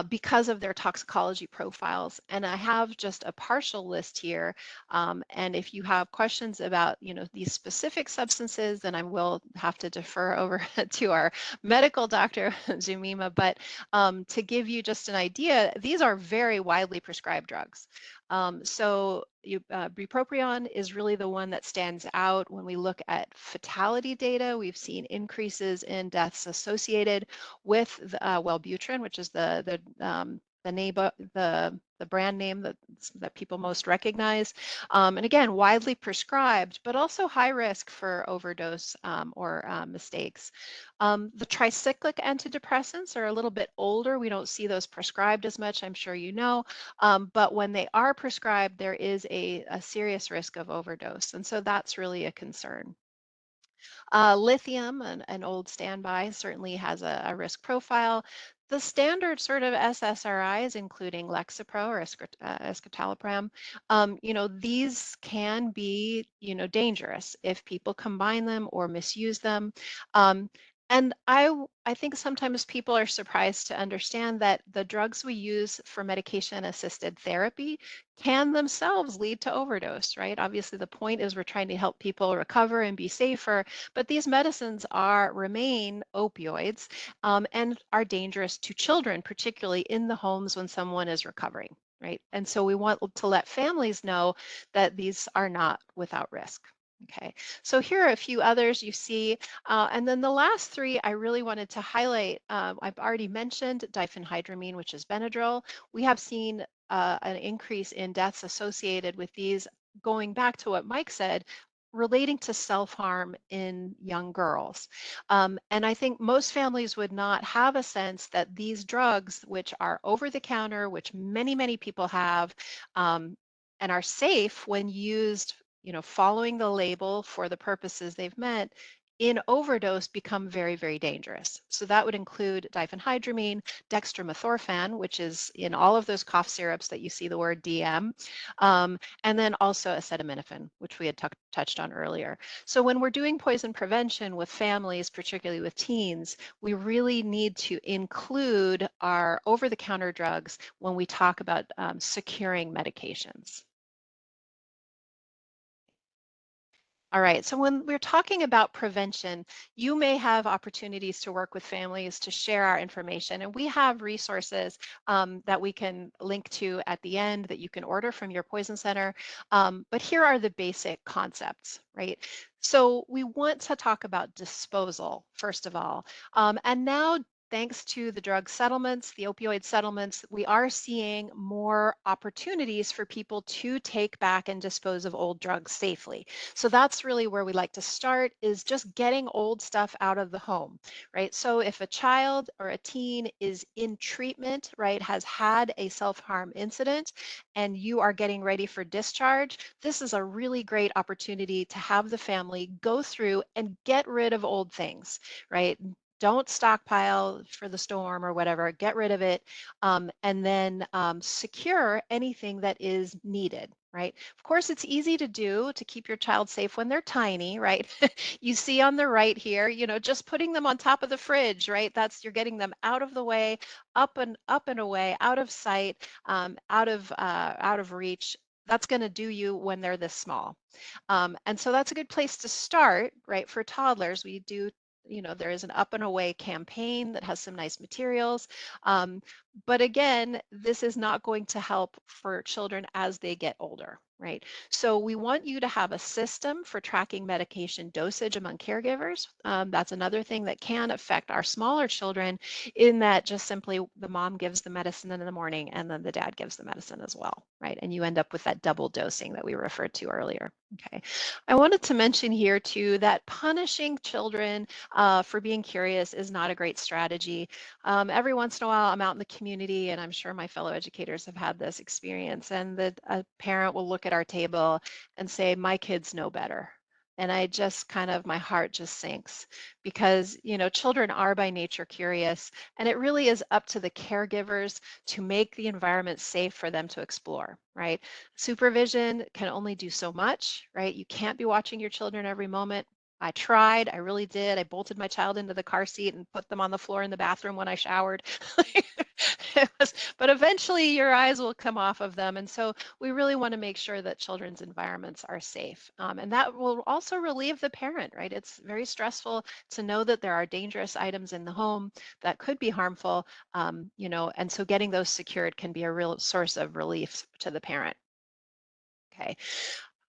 because of their toxicology profiles. And I have just a partial list here. And if you have questions about, these specific substances, then I will have to defer over to our medical doctor, Jemima. But to give you just an idea, these are very widely prescribed drugs. So bupropion is really the one that stands out. When we look at fatality data, we've seen increases in deaths associated with Wellbutrin, which is the the brand name that people most recognize, and again, widely prescribed, but also high risk for overdose or mistakes. The tricyclic antidepressants are a little bit older. We don't see those prescribed as much, I'm sure you know, but when they are prescribed, there is a serious risk of overdose, and so that's really a concern. Lithium, an old standby, certainly has a risk profile. The standard sort of SSRIs, including Lexapro or escitalopram, these can be, dangerous if people combine them or misuse them. Um, and I think sometimes people are surprised to understand that the drugs we use for medication-assisted therapy can themselves lead to overdose, right? Obviously, the point is we're trying to help people recover and be safer, but these medicines remain opioids and are dangerous to children, particularly in the homes when someone is recovering, right? And so we want to let families know that these are not without risk. Okay, so here are a few others you see. And then the last three I really wanted to highlight. I've already mentioned diphenhydramine, which is Benadryl. We have seen an increase in deaths associated with these, going back to what Mike said, relating to self-harm in young girls. And I think most families would not have a sense that these drugs, which are over the counter, which many, many people have, and are safe when used, following the label for the purposes they've meant, in overdose become very, very dangerous. So that would include diphenhydramine, dextromethorphan, which is in all of those cough syrups that you see the word DM, and then also acetaminophen, which we had touched on earlier. So when we're doing poison prevention with families, particularly with teens, we really need to include our over-the-counter drugs when we talk about securing medications. All right, so when we're talking about prevention, you may have opportunities to work with families to share our information, and we have resources that we can link to at the end that you can order from your poison center. But here are the basic concepts, right? So we want to talk about disposal, first of all. And now, thanks to the drug settlements, the opioid settlements, we are seeing more opportunities for people to take back and dispose of old drugs safely. So that's really where we like to start, is just getting old stuff out of the home, right? So if a child or a teen is in treatment, right, has had a self-harm incident, and you are getting ready for discharge, this is a really great opportunity to have the family go through and get rid of old things, right? Don't stockpile for the storm or whatever, get rid of it, and then secure anything that is needed, right? Of course, it's easy to do to keep your child safe when they're tiny, right? You see on the right here, just putting them on top of the fridge, right? You're getting them out of the way, up and away, out of sight, out of reach. That's going to do you when they're this small. And so that's a good place to start, right? For toddlers, we do, there is an up and away campaign that has some nice materials. But again, this is not going to help for children as they get older, right? So we want you to have a system for tracking medication dosage among caregivers. That's another thing that can affect our smaller children, in that just simply the mom gives the medicine in the morning and then the dad gives the medicine as well, right? And you end up with that double dosing that we referred to earlier. Okay. I wanted to mention here too that punishing children for being curious is not a great strategy. Every once in a while, I'm out in the community, and I'm sure my fellow educators have had this experience, and a parent will look at our table and say, "My kids know better." And I just my heart just sinks, because, children are by nature curious, and it really is up to the caregivers to make the environment safe for them to explore, right? Supervision can only do so much, right? You can't be watching your children every moment. I tried, I really did. I bolted my child into the car seat and put them on the floor in the bathroom when I showered. But eventually your eyes will come off of them. And so we really want to make sure that children's environments are safe. And that will also relieve the parent, right? It's very stressful to know that there are dangerous items in the home that could be harmful, and so getting those secured can be a real source of relief to the parent. Okay.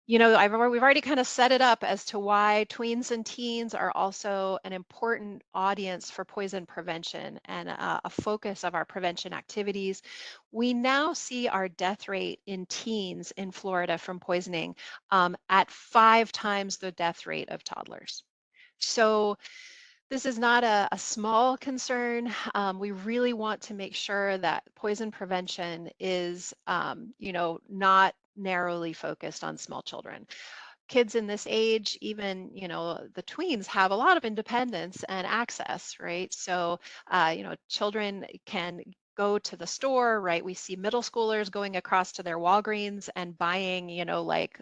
You know, we've already kind of set it up as to why tweens and teens are also an important audience for poison prevention and a focus of our prevention activities. We now see our death rate in teens in Florida from poisoning at 5 times the death rate of toddlers. So this is not a small concern. We really want to make sure that poison prevention is, you know, not narrowly focused on small children. Kids in this age, even, you know, the tweens have a lot of independence and access, right? So, you know, children can go to the store, right? We see middle schoolers going across to their Walgreens and buying, you know, like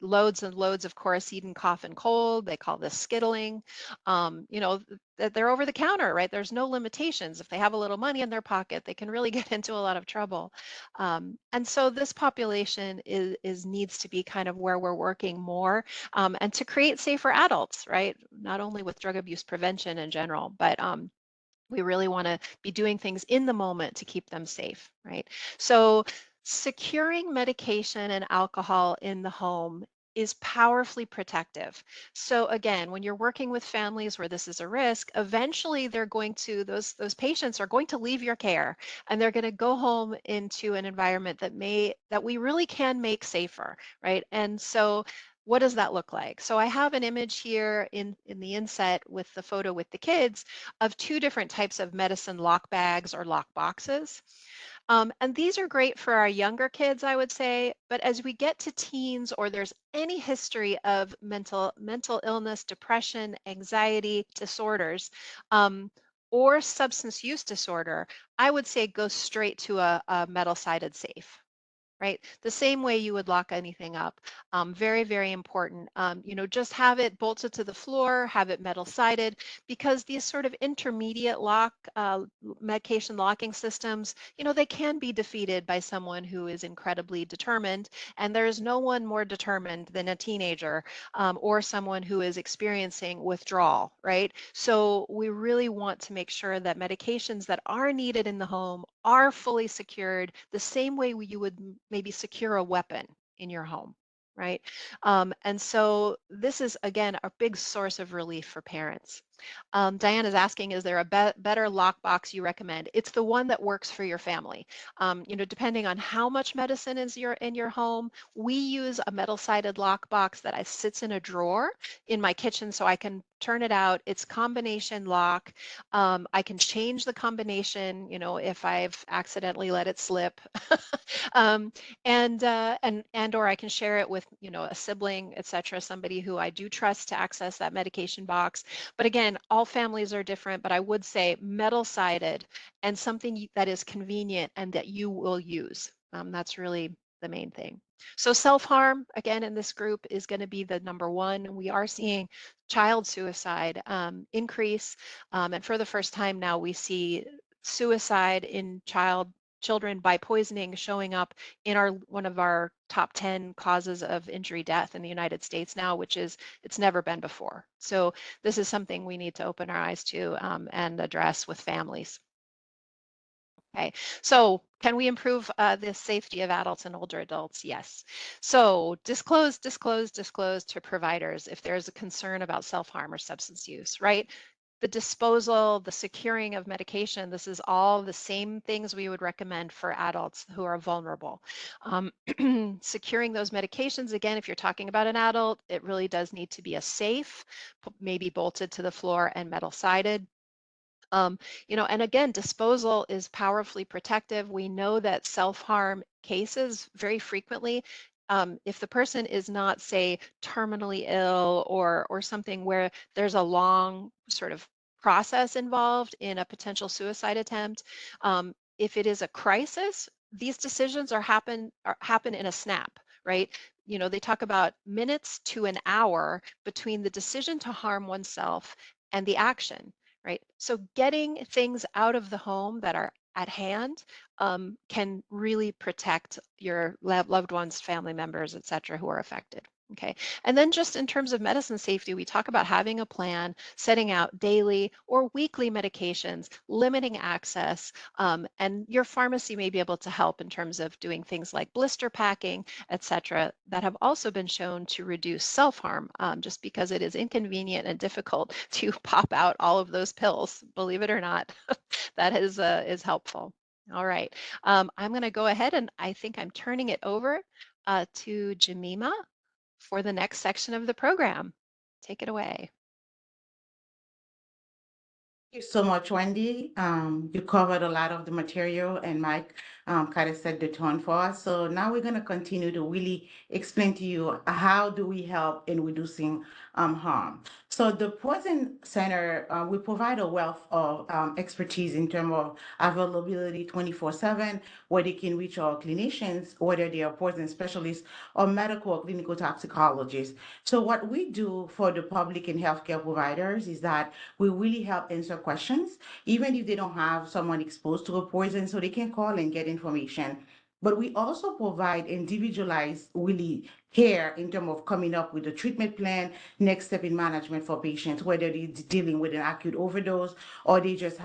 loads and loads of Coricidin cough and cold. They call this skittling. You know, they're over the counter, right? There's no limitations. If they have a little money in their pocket, they can really get into a lot of trouble. And so this population is needs to be kind of where we're working more, and to create safer adults, right? Not only with drug abuse prevention in general, but we really want to be doing things in the moment to keep them safe, right? So securing medication and alcohol in the home is powerfully protective. So again, when you're working with families where this is a risk, eventually they're going to, those patients are going to leave your care and they're going to go home into an environment that we really can make safer, right? And so what does that look like? So I have an image here in the inset with the photo with the kids of 2 different types of medicine lock bags or lock boxes. And these are great for our younger kids, I would say, but as we get to teens or there's any history of mental illness, depression, anxiety disorders, or substance use disorder, I would say go straight to a metal-sided safe, right? The same way you would lock anything up. Very, very important. You know, just have it bolted to the floor, have it metal sided, because these sort of intermediate medication locking systems, you know, they can be defeated by someone who is incredibly determined. And there is no one more determined than a teenager or someone who is experiencing withdrawal, right? So we really want to make sure that medications that are needed in the home are fully secured the same way you would maybe secure a weapon in your home, right? And so this is, again, a big source of relief for parents. Diane is asking, is there a better lockbox you recommend? It's the one that works for your family. You know, depending on how much medicine is in your home, we use a metal-sided lockbox that sits in a drawer in my kitchen so I can turn it out. It's combination lock. I can change the combination, you know, if I've accidentally let it slip. And or I can share it with, you know, a sibling, etc., somebody who I do trust to access that medication box. But again, all families are different, but I would say metal-sided and something that is convenient and that you will use. That's really the main thing. So self-harm, again, in this group is going to be the number one. We are seeing child suicide increase. And for the first time now, we see suicide in children by poisoning showing up in one of our top 10 causes of injury death in the United States now, which is, it's never been before. So this is something we need to open our eyes to and address with families. Okay, so can we improve the safety of adults and older adults? Yes. So disclose to providers if there's a concern about self-harm or substance use, right? The disposal, the securing of medication, this is all the same things we would recommend for adults who are vulnerable. Securing those medications, again, if you're talking about an adult, it really does need to be a safe, maybe bolted to the floor and metal-sided. You know, and again, disposal is powerfully protective. We know that self-harm cases very frequently, if the person is not, say, terminally ill or something where there's a long sort of process involved in a potential suicide attempt, if it is a crisis, these decisions happen in a snap, right? You know, they talk about minutes to an hour between the decision to harm oneself and the action, right? So getting things out of the home that are at hand can really protect your loved ones, family members, et cetera, who are affected. Okay. And then just in terms of medicine safety, we talk about having a plan, setting out daily or weekly medications, limiting access, and your pharmacy may be able to help in terms of doing things like blister packing, et cetera, that have also been shown to reduce self-harm, just because it is inconvenient and difficult to pop out all of those pills. Believe it or not, that is helpful. All right. I'm going to go ahead and I think I'm turning it over to Jemima for the next section of the program. Take it away. Thank you so much, Wendy. You covered a lot of the material, and Mike kind of set the tone for us. So now we're going to continue to really explain to you how do we help in reducing harm. So the Poison Center, we provide a wealth of expertise in terms of availability 24/7, where they can reach our clinicians, whether they are poison specialists or medical or clinical toxicologists. So what we do for the public and healthcare providers is that we really help answer questions, even if they don't have someone exposed to a poison, so they can call and get information. But we also provide individualized, really care in terms of coming up with a treatment plan, next step in management for patients, whether they're dealing with an acute overdose or they just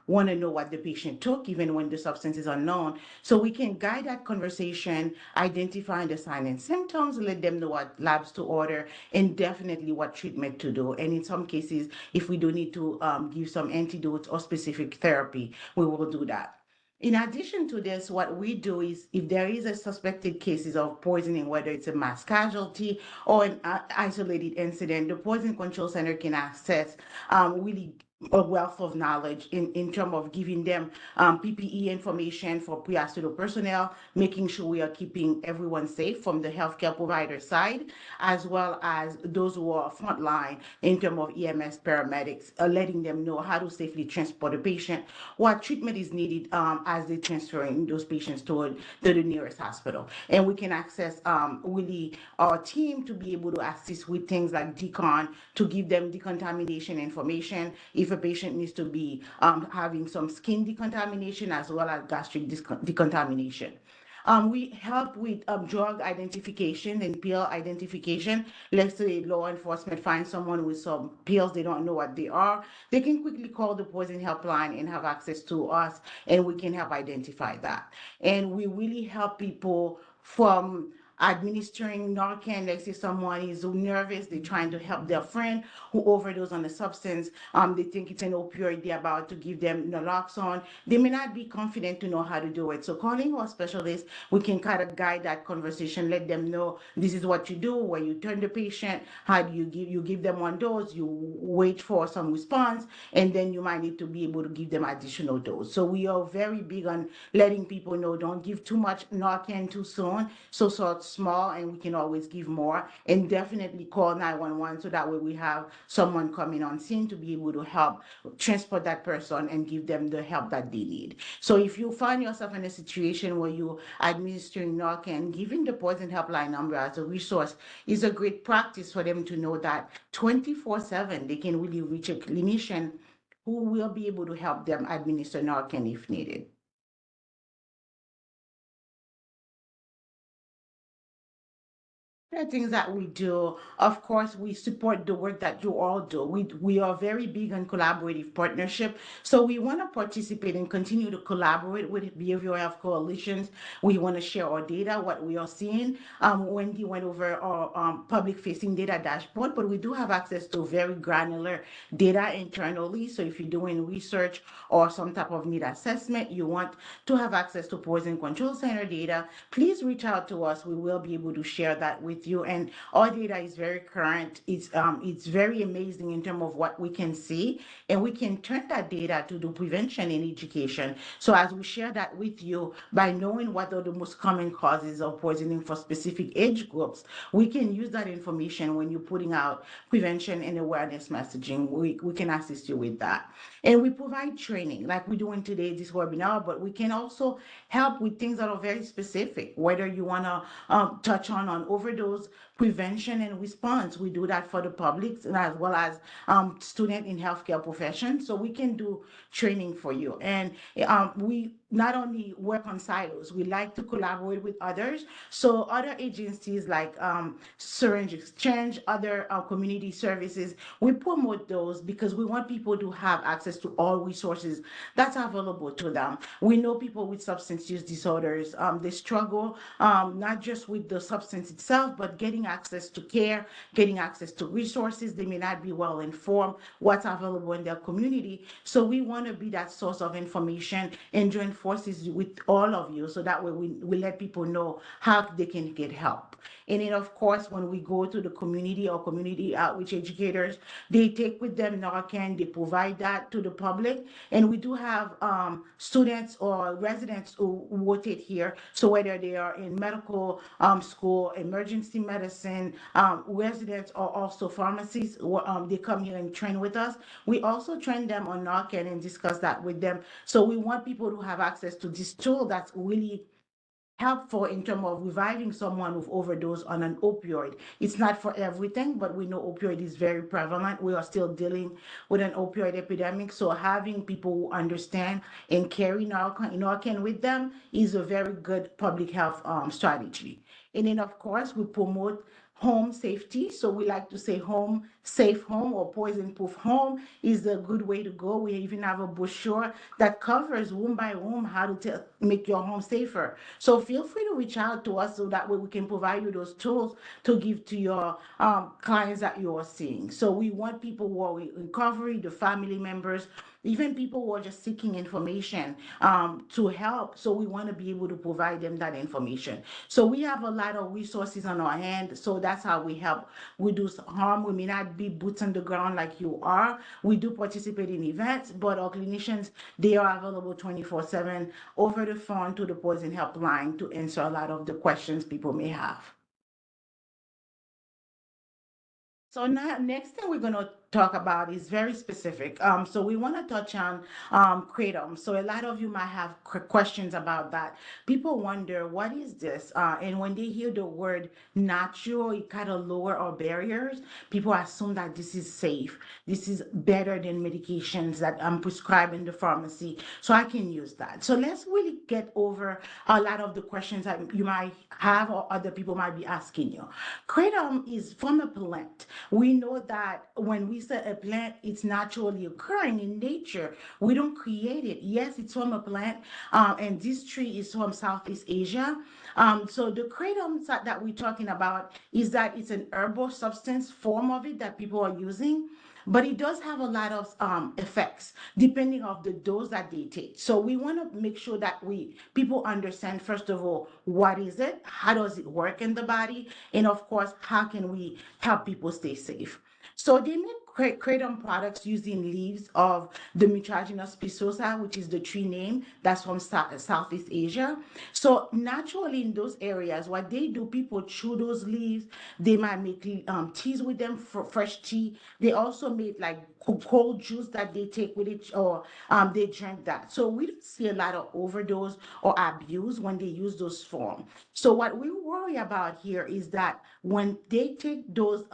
want to know what the patient took, even when the substance is unknown. So we can guide that conversation, identifying the signs and symptoms, let them know what labs to order, and definitely what treatment to do. And in some cases, if we do need to give some antidotes or specific therapy, we will do that. In addition to this, what we do is if there is a suspected cases of poisoning, whether it's a mass casualty or an isolated incident, the Poison Control Center can access really a wealth of knowledge in terms of giving them PPE information for pre-hospital personnel, making sure we are keeping everyone safe from the healthcare provider side, as well as those who are frontline in terms of EMS paramedics, letting them know how to safely transport a patient, what treatment is needed as they transferring those patients to the nearest hospital. And we can access really our team to be able to assist with things like decon, to give them decontamination information if a patient needs to be having some skin decontamination as well as gastric decontamination. We help with drug identification and pill identification. Let's say law enforcement finds someone with some pills, they don't know what they are. They can quickly call the poison helpline and have access to us, and we can help identify that. And we really help people from administering Narcan. Let's say someone is nervous, they're trying to help their friend who overdosed on the substance. They think it's an opioid, they're about to give them naloxone. They may not be confident to know how to do it. So calling our specialist, we can kind of guide that conversation, let them know this is what you do, where you turn the patient, how do you give them one dose, you wait for some response, and then you might need to be able to give them additional dose. So we are very big on letting people know don't give too much Narcan too soon. So it's small and we can always give more, and definitely call 911 so that way we have someone coming on scene to be able to help transport that person and give them the help that they need. So if you find yourself in a situation where you administering Narcan, giving the poison helpline number as a resource is a great practice for them to know that 24/7 they can really reach a clinician who will be able to help them administer Narcan if needed. The things that we do, of course, we support the work that you all do. We are very big on collaborative partnership. So we want to participate and continue to collaborate with behavioral health coalitions. We want to share our data, what we are seeing. Wendy went over our public facing data dashboard, but we do have access to very granular data internally. So if you're doing research or some type of need assessment, you want to have access to Poison Control Center data, please reach out to us. We will be able to share that with you. And our data is very current. It's very amazing in terms of what we can see, and we can turn that data to do prevention and education. So as we share that with you, by knowing what are the most common causes of poisoning for specific age groups, we can use that information when you're putting out prevention and awareness messaging. We can assist you with that. And we provide training like we're doing today, this webinar, but we can also help with things that are very specific, whether you want to touch on overdose prevention and response. We do that for the public as well as student in healthcare professions. So we can do training for you. And we not only work on silos, we like to collaborate with others. So other agencies like Syringe Exchange, other community services, we promote those because we want people to have access to all resources that's available to them. We know people with substance use disorders, they struggle not just with the substance itself, but getting access to care, getting access to resources. They may not be well informed what's available in their community. So we want to be that source of information and join forces with all of you so that way we let people know how they can get help. And then, of course, when we go to the community or community outreach educators, they take with them Narcan, they provide that to the public. And we do have students or residents who rotate here. So whether they are in medical school, emergency medicine, residents or also pharmacies, they come here and train with us. We also train them on Narcan and discuss that with them. So we want people to have access to this tool that's really helpful in terms of reviving someone with overdose on an opioid. It's not for everything, but we know opioid is very prevalent. We are still dealing with an opioid epidemic. So having people who understand and carry Narcan with them is a very good public health strategy. And then, of course, we promote home safety. So we like to say home, safe home or poison proof home is a good way to go. We even have a brochure that covers room by room how to make your home safer. So feel free to reach out to us so that way we can provide you those tools to give to your clients that you are seeing. So we want people who are in recovery, the family members, even people who are just seeking information to help. So we want to be able to provide them that information. So we have a lot of resources on our hand. So that's how we help reduce harm. We may not be boots on the ground like you are. We do participate in events, but our clinicians, they are available 24/7 over the phone to the Poison Helpline to answer a lot of the questions people may have. So now, next thing we're going to talk about is very specific. So we want to touch on kratom. So a lot of you might have questions about that. People wonder, what is this? And when they hear the word natural, it kind of lower our barriers. People assume that this is safe. This is better than medications that I'm prescribed in the pharmacy. So I can use that. So let's really get over a lot of the questions that you might have or other people might be asking you. Kratom is from a plant. We know that when we say a plant, it's naturally occurring in nature. We don't create it. Yes, it's from a plant, and this tree is from Southeast Asia. So the kratom that we're talking about is that it's an herbal substance form of it that people are using, but it does have a lot of effects depending on the dose that they take. So we want to make sure that people understand, first of all, what is it, how does it work in the body, and of course, how can we help people stay safe. So they make kratom products using leaves of the Mucilaginous spisosa, which is the tree name that's from Southeast Asia. So naturally in those areas, what they do, people chew those leaves. They might make teas with them, for fresh tea. They also made like cold juice that they take with it, or they drink that. So we don't see a lot of overdose or abuse when they use those forms. So what we worry about here is that when they take those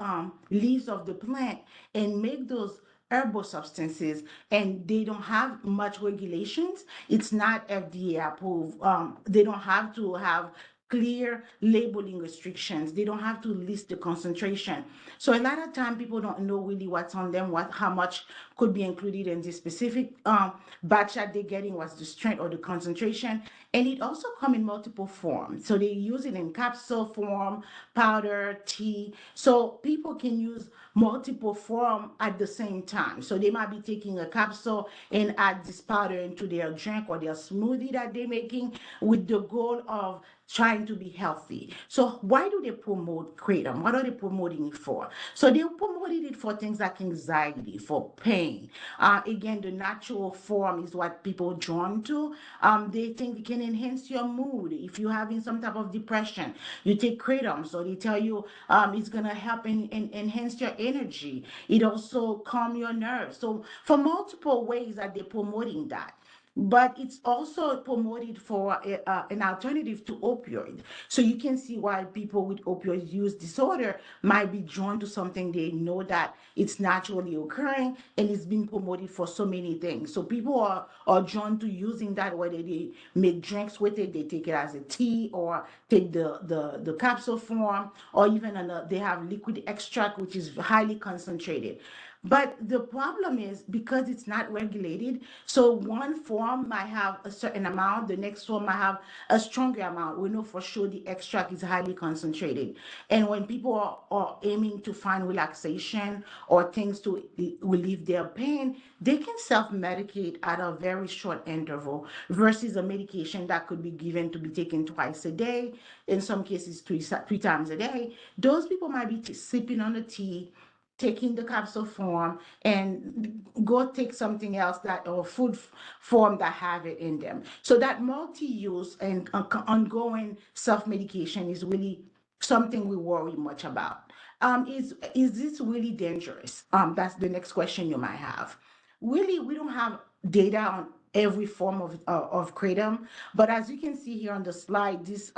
leaves of the plant and make those herbal substances and they don't have much regulations, it's not FDA approved. They don't have to have clear labeling restrictions. They don't have to list the concentration. So a lot of time people don't know really what's on them, how much could be included in this specific batch that they're getting, what's the strength or the concentration. And it also come in multiple forms. So they use it in capsule form, powder, tea. So people can use multiple form at the same time. So they might be taking a capsule and add this powder into their drink or their smoothie that they're making with the goal of trying to be healthy. So why do they promote kratom? What are they promoting it for? So they promoted it for things like anxiety, for pain. Again, the natural form is what people are drawn to. They think it can enhance your mood. If you're having some type of depression, you take kratom. So they tell you it's gonna help enhance your energy. It also calm your nerves. So for multiple ways that they're promoting that. but it's also promoted for an alternative to opioid. So you can see why people with opioid use disorder might be drawn to something they know that it's naturally occurring and it's been promoted for so many things. So people are drawn to using that, whether they make drinks with it, they take it as a tea, or take the capsule form, or even they have liquid extract, which is highly concentrated. But the problem is because it's not regulated, so one form might have a certain amount, the next form might have a stronger amount. We know for sure the extract is highly concentrated. And when people are aiming to find relaxation or things to relieve their pain, they can self-medicate at a very short interval versus a medication that could be given to be taken twice a day, in some cases three times a day. Those people might be sipping on the tea, taking the capsule form, and go take something else that, or form that have it in them. So that multi-use and ongoing self-medication is really something we worry much about. Is this really dangerous? That's the next question you might have. Really, we don't have data on every form of kratom, but as you can see here on the slide, this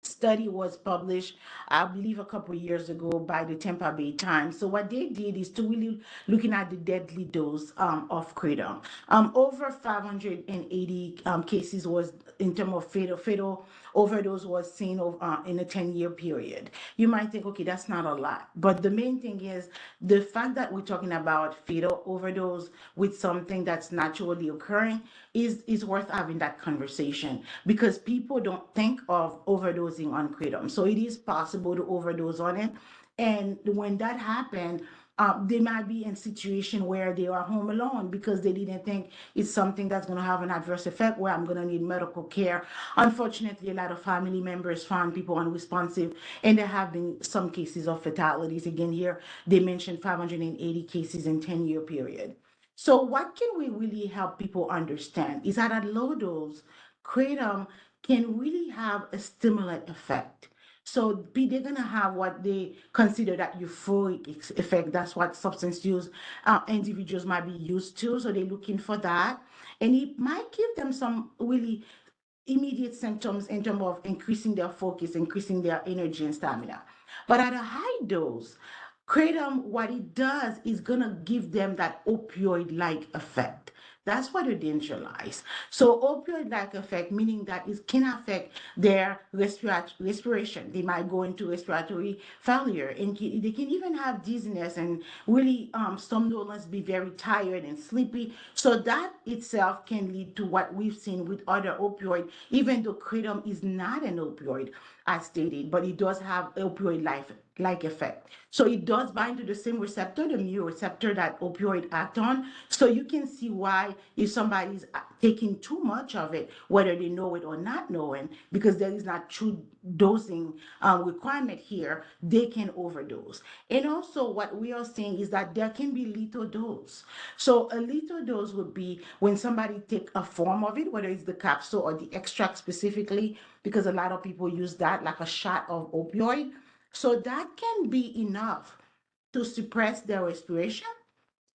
study was published, I believe, a couple of years ago by the Tampa Bay Times. So what they did is to really looking at the deadly dose of kratom. Over 580 cases was in terms of fatal overdose was seen in a 10-year period. You might think, okay, that's not a lot, but the main thing is the fact that we're talking about fatal overdose with something that's naturally occurring is worth having that conversation, because people don't think of overdosing on kratom. So it is possible to overdose on it. And when that happened, they might be in a situation where they are home alone because they didn't think it's something that's going to have an adverse effect where I'm going to need medical care. Unfortunately, a lot of family members found people unresponsive, and there have been some cases of fatalities. Again, here they mentioned 580 cases in 10-year period. So what can we really help people understand is that at low dose, kratom can really have a stimulant effect. So they're gonna have what they consider that euphoric effect. That's what substance use individuals might be used to. So they're looking for that, and it might give them some really immediate symptoms in terms of increasing their focus, increasing their energy and stamina. But at a high dose, kratom, what it does is gonna give them that opioid-like effect. That's where the danger lies. So opioid-like effect, meaning that it can affect their respiration. They might go into respiratory failure, and they can even have dizziness and really somnolence, be very tired and sleepy. So that itself can lead to what we've seen with other opioid, even though kratom is not an opioid as stated, but it does have opioid-like effect. So it does bind to the same receptor, the mu receptor that opioid act on. So you can see why if somebody's taking too much of it, whether they know it or not knowing, because there is not true dosing requirement here, they can overdose. And also what we are seeing is that there can be lethal dose. So a lethal dose would be when somebody take a form of it, whether it's the capsule or the extract specifically, because a lot of people use that like a shot of opioid. So that can be enough to suppress their respiration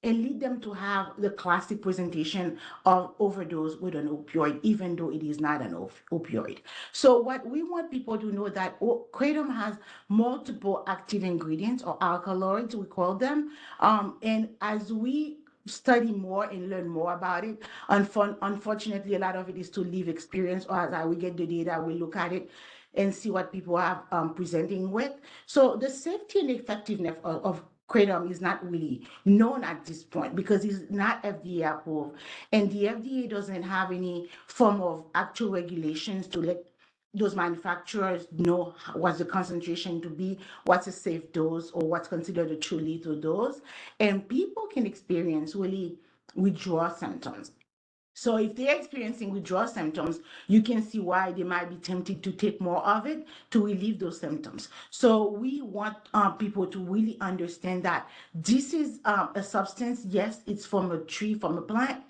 and lead them to have the classic presentation of overdose with an opioid, even though it is not an opioid. So what we want people to know that kratom has multiple active ingredients, or alkaloids, we call them. And as we study more and learn more about it, unfortunately, a lot of it is to live experience, or as we get the data, we look at it and see what people are presenting with. So the safety and effectiveness of kratom is not really known at this point because it's not FDA approved, and the FDA doesn't have any form of actual regulations to let those manufacturers know what's the concentration to be, what's a safe dose, or what's considered a true lethal dose. And people can experience really withdrawal symptoms. So if they're experiencing withdrawal symptoms, you can see why they might be tempted to take more of it to relieve those symptoms. So we want people to really understand that this is a substance. Yes, it's from a tree, from a plant.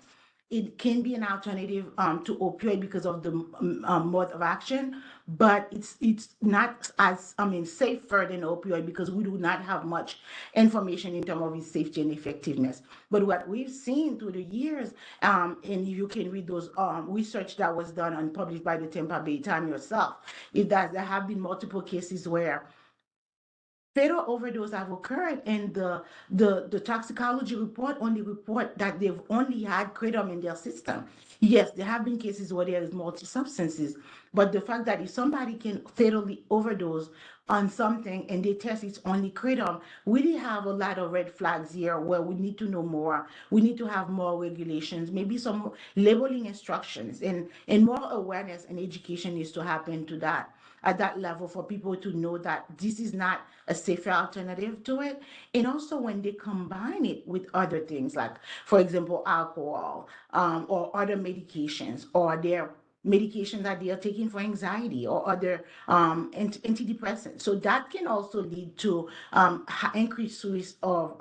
it can be an alternative to opioid because of the mode of action, but it's not as safer than opioid because we do not have much information in terms of its safety and effectiveness. But what we've seen through the years, and you can read those research that was done and published by the Tampa Bay Times yourself, is that there have been multiple cases where fatal overdose have occurred, and the toxicology report only report that they've only had kratom in their system. Yes, there have been cases where there is multi substances, but the fact that if somebody can fatally overdose on something and they test it's only kratom, we really have a lot of red flags here where we need to know more. We need to have more regulations, maybe some labeling instructions, and more awareness and education needs to happen to that at that level for people to know that this is not a safer alternative to it. And also when they combine it with other things, like, for example, alcohol, or other medications, or their medication that they are taking for anxiety or other antidepressants. So that can also lead to increased risk of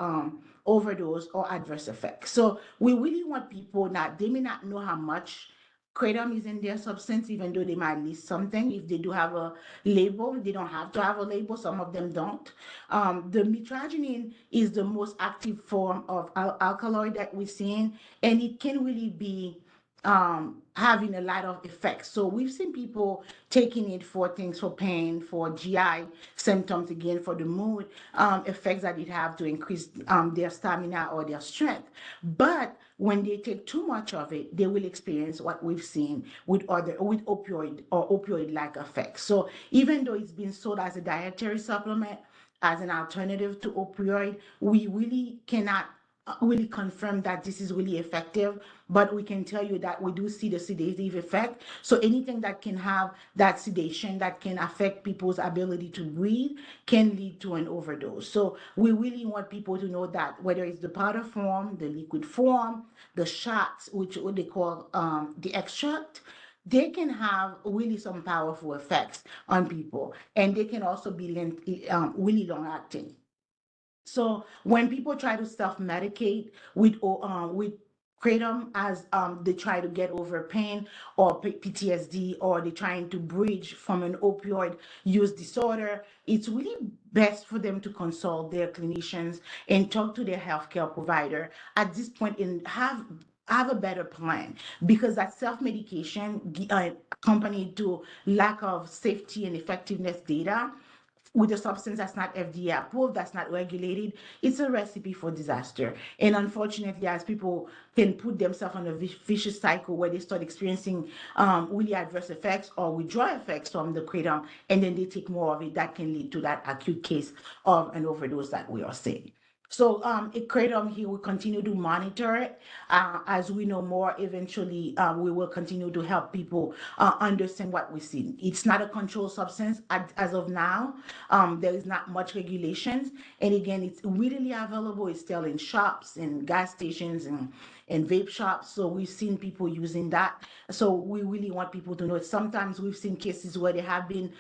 overdose or adverse effects. So we really want people that they may not know how much kratom is in their substance, even though they might list something. If they do have a label, they don't have to have a label. Some of them don't. The mitragynine is the most active form of alkaloid that we're seeing, and it can really be having a lot of effects. So we've seen people taking it for things, for pain, for GI symptoms, again for the mood effects that it have to increase their stamina or their strength. But when they take too much of it, they will experience what we've seen with opioid or opioid-like effects. So even though it's been sold as a dietary supplement, as an alternative to opioid, we really cannot really confirm that this is really effective, but we can tell you that we do see the sedative effect. So anything that can have that sedation that can affect people's ability to breathe can lead to an overdose. So we really want people to know that whether it's the powder form, the liquid form, the shots, which what they call the extract, they can have really some powerful effects on people, and they can also be really long acting. So when people try to self-medicate with kratom, as they try to get over pain or PTSD, or they're trying to bridge from an opioid use disorder, it's really best for them to consult their clinicians and talk to their healthcare provider at this point and have a better plan, because that self-medication accompanied to lack of safety and effectiveness data with a substance that's not FDA approved, that's not regulated, it's a recipe for disaster. And unfortunately, as people can put themselves on a vicious cycle where they start experiencing really adverse effects or withdrawal effects from the kratom, and then they take more of it, that can lead to that acute case of an overdose that we are seeing. So at kratom here, we continue to monitor it. As we know more, eventually we will continue to help people understand what we see. It's not a controlled substance as of now. There is not much regulations. And again, it's readily available. It's still in shops and gas stations and vape shops. So we've seen people using that. So we really want people to know it. Sometimes we've seen cases where there have been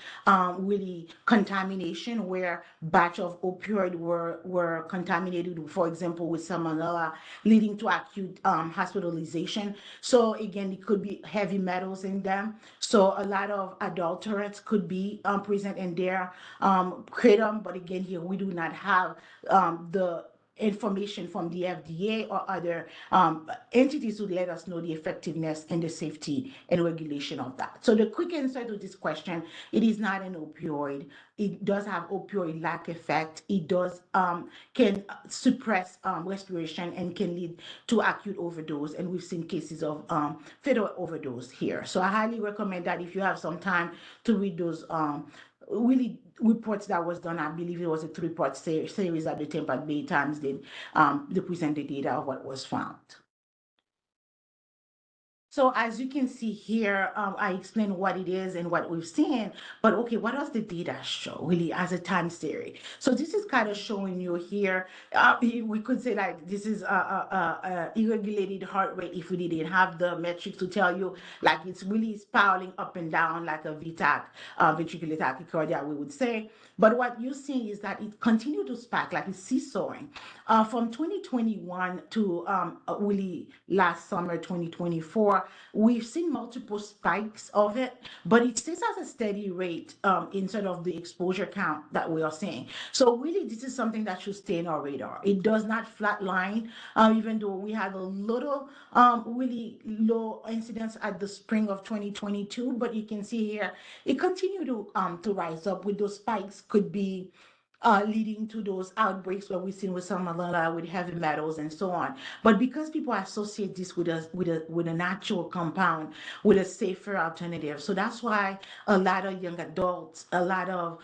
really contamination, where batch of opioid were contaminated, for example, with salmonella, leading to acute hospitalization. So again, it could be heavy metals in them. So a lot of adulterants could be present in their kratom. But again, here we do not have the information from the FDA or other entities to let us know the effectiveness and the safety and regulation of that. So the quick answer to this question, it is not an opioid. It does have opioid-like effect. It does can suppress respiration and can lead to acute overdose. And we've seen cases of fatal overdose here. So I highly recommend that if you have some time to read those really reports that was done. I believe it was a 3-part series that the Tampa Bay Times did. They presented data of what was found. So as you can see here, I explained what it is and what we've seen, but okay, what does the data show really as a time series? So this is kind of showing you here, we could say like this is a irregulated heart rate if we didn't have the metrics to tell you, like it's really spiraling up and down like a VTAC, ventricular tachycardia, we would say. But what you see is that it continued to spike, like it's seesawing. From 2021 to really last summer, 2024, we've seen multiple spikes of it, but it stays at a steady rate instead of the exposure count that we are seeing. So really, this is something that should stay in our radar. It does not flatline, even though we had a little really low incidence at the spring of 2022, but you can see here, it continued to rise up with those spikes could be leading to those outbreaks where we've seen with salmonella, with heavy metals, and so on. But because people associate this with a natural compound, with a safer alternative, so that's why a lot of young adults, a lot of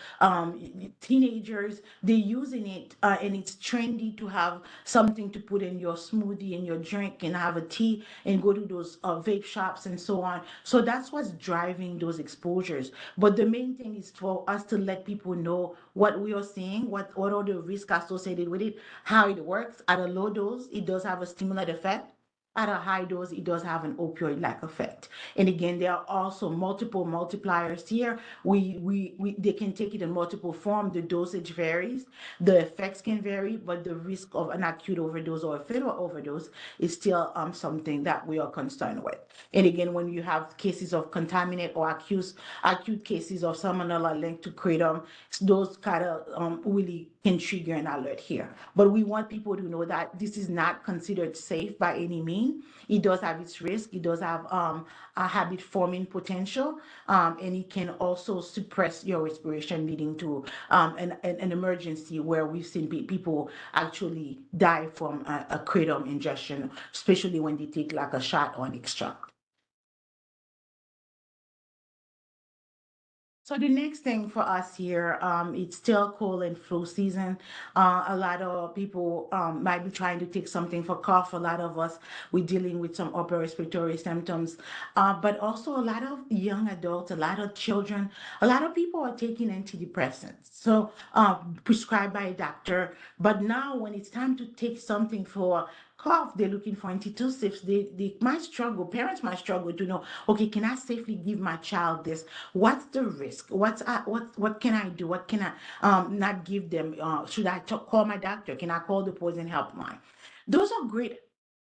teenagers, they're using it, and it's trendy to have something to put in your smoothie, in your drink, and have a tea, and go to those vape shops and so on. So that's what's driving those exposures. But the main thing is for us to let people know what we are seeing, what are the risks associated with it, how it works. At a low dose, it does have a stimulant effect. At a high dose, it does have an opioid-like effect. And again, there are also multiple multipliers here. They can take it in multiple forms. The dosage varies, the effects can vary, but the risk of an acute overdose or a fatal overdose is still something that we are concerned with. And again, when you have cases of contaminant or acute cases of salmonella linked to kratom, those kind of really can trigger an alert here. But we want people to know that this is not considered safe by any means. It does have its risk. It does have a habit forming potential, and it can also suppress your respiration, leading to an emergency where we've seen people actually die from a kratom ingestion, especially when they take like a shot or an extract. So the next thing for us here, it's still cold and flu season. A lot of people might be trying to take something for cough. A lot of us, we're dealing with some upper respiratory symptoms, but also a lot of young adults, a lot of children, a lot of people are taking antidepressants. So prescribed by a doctor. But now when it's time to take something for cough, they're looking for antitussives. They might struggle, parents might struggle to know, okay, can I safely give my child this? What's the risk? What can I do? What can I not give them? Should I call my doctor? Can I call the poison helpline? Those are great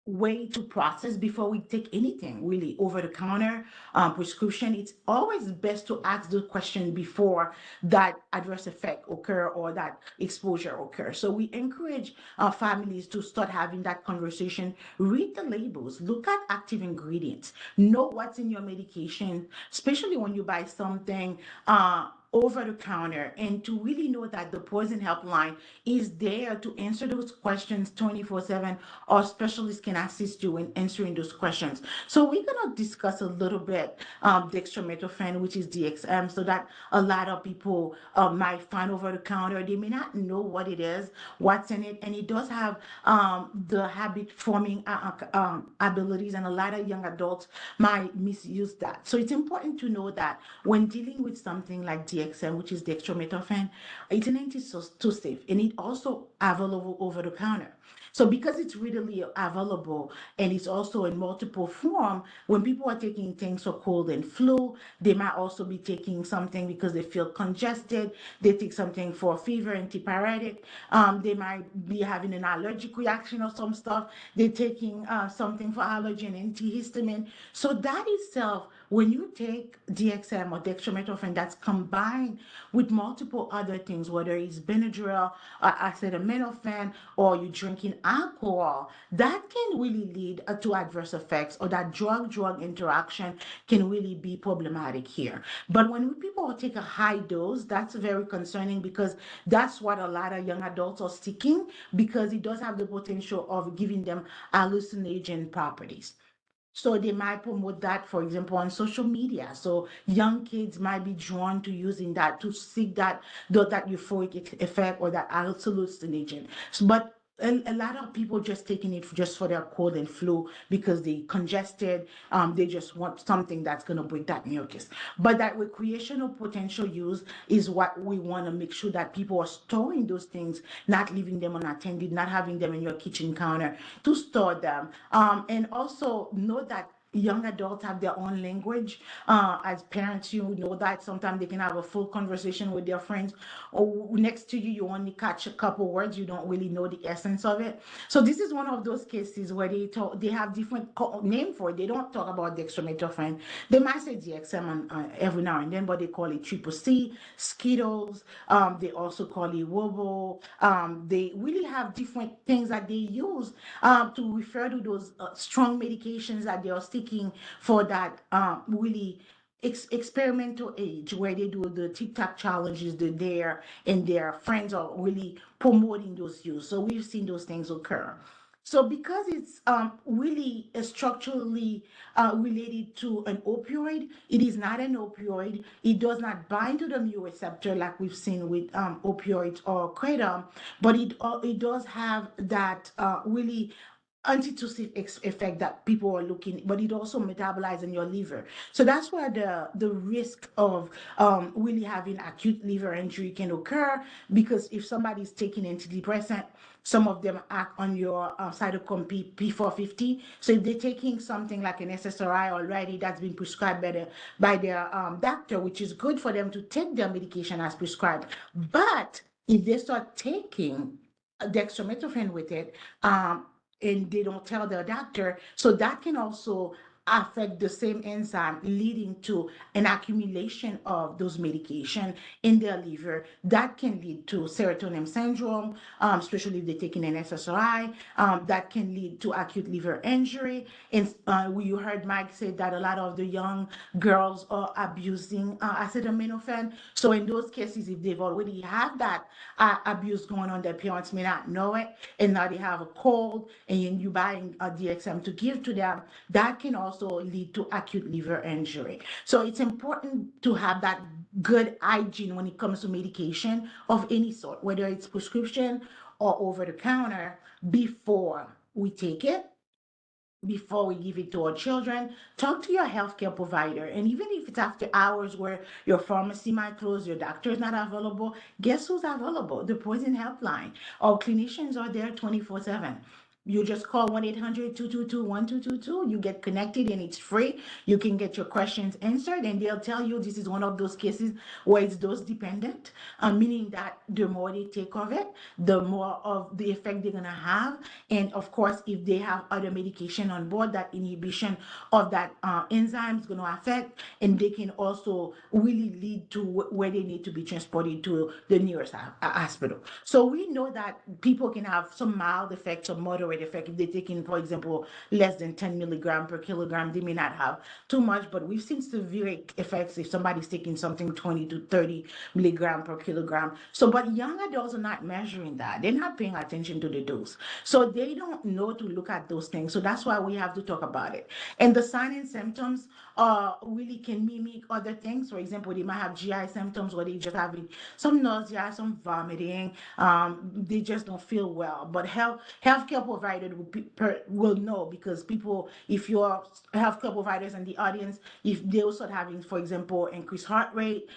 way to process before we take anything really over the counter prescription. It's always best to ask the question before that adverse effect occur or that exposure occur. So we encourage our families to start having that conversation. Read the labels, look at active ingredients, know what's in your medication, especially when you buy something over the counter, and to really know that the poison helpline is there to answer those questions 24/7, or specialists can assist you in answering those questions. So we're going to discuss a little bit dextromethorphan, which is DXM, so that a lot of people might find over the counter. They may not know what it is, what's in it, and it does have the habit forming abilities, and a lot of young adults might misuse that. So it's important to know that when dealing with something like DXM, which is dextromethorphan, it's an antitussive, and it also available over the counter. So because it's readily available and it's also in multiple form, when people are taking things for cold and flu, they might also be taking something because they feel congested. They take something for fever, antipyretic. They might be having an allergic reaction or some stuff. They're taking something for allergy and antihistamine. So that itself, when you take DXM or dextromethorphan that's combined with multiple other things, whether it's Benadryl, acetaminophen, or you're drinking alcohol, that can really lead to adverse effects, or that drug-drug interaction can really be problematic here. But when people take a high dose, that's very concerning, because that's what a lot of young adults are seeking, because it does have the potential of giving them hallucinogen properties. So they might promote that, for example, on social media. So young kids might be drawn to using that to seek that euphoric effect or that hallucinogen. But a lot of people just taking it just for their cold and flu because they congested. They just want something that's going to break that mucus. But that recreational potential use is what we want to make sure that people are storing those things, not leaving them unattended, not having them in your kitchen counter, to store them. And also know that young adults have their own language. As parents, you know that sometimes they can have a full conversation with their friends, or next to you, you only catch a couple words, you don't really know the essence of it. So this is one of those cases where they have different name for it. They don't talk about dextromethorphan. They might say DXM every now and then, but they call it triple C, Skittles. They also call it Wobo. They really have different things that they use to refer to those strong medications that they are taking for that really experimental age, where they do the TikTok challenges, there and their friends are really promoting those use. So we've seen those things occur. So because it's really structurally related to an opioid, it is not an opioid. It does not bind to the mu receptor like we've seen with opioids or kratom, but it does have that really antitussive effect that people are looking, but it also metabolizes in your liver. So that's where the risk of really having acute liver injury can occur, because if somebody's taking antidepressant, some of them act on your cytochrome P450. So if they're taking something like an SSRI already that's been prescribed by their doctor, which is good for them to take their medication as prescribed. But if they start taking dextromethorphan with it, and they don't tell their doctor, so that can also affect the same enzyme, leading to an accumulation of those medication in their liver. That can lead to serotonin syndrome, especially if they're taking an SSRI. That can lead to acute liver injury. And you heard Mike say that a lot of the young girls are abusing acetaminophen. So in those cases, if they've already had that abuse going on, their parents may not know it, and now they have a cold, and you buying a DXM to give to them, that can also lead to acute liver injury. So it's important to have that good hygiene when it comes to medication of any sort, whether it's prescription or over the counter, before we take it, before we give it to our children. Talk to your healthcare provider. And even if it's after hours where your pharmacy might close, your doctor is not available, guess who's available? The Poison Helpline. Our clinicians are there 24/7. You just call 1-800-222-1222. You get connected and it's free. You can get your questions answered, and they'll tell you this is one of those cases where it's dose dependent, meaning that the more they take of it, the more of the effect they're going to have. And of course, if they have other medication on board, that inhibition of that enzyme is going to affect, and they can also really lead to where they need to be transported to the nearest hospital. So we know that people can have some mild effects or moderate effect. If they're taking, for example, less than 10 milligram per kilogram, they may not have too much, but we've seen severe effects if somebody's taking something 20 to 30 milligram per kilogram. So, but young adults are not measuring that. They're not paying attention to the dose. So they don't know to look at those things. So that's why we have to talk about it. And the signs and symptoms really can mimic other things. For example, they might have GI symptoms where they just having some nausea, some vomiting. They just don't feel well. But healthcare providers will know, because people, if your healthcare providers in the audience, if they will start having, for example, increased heart rate,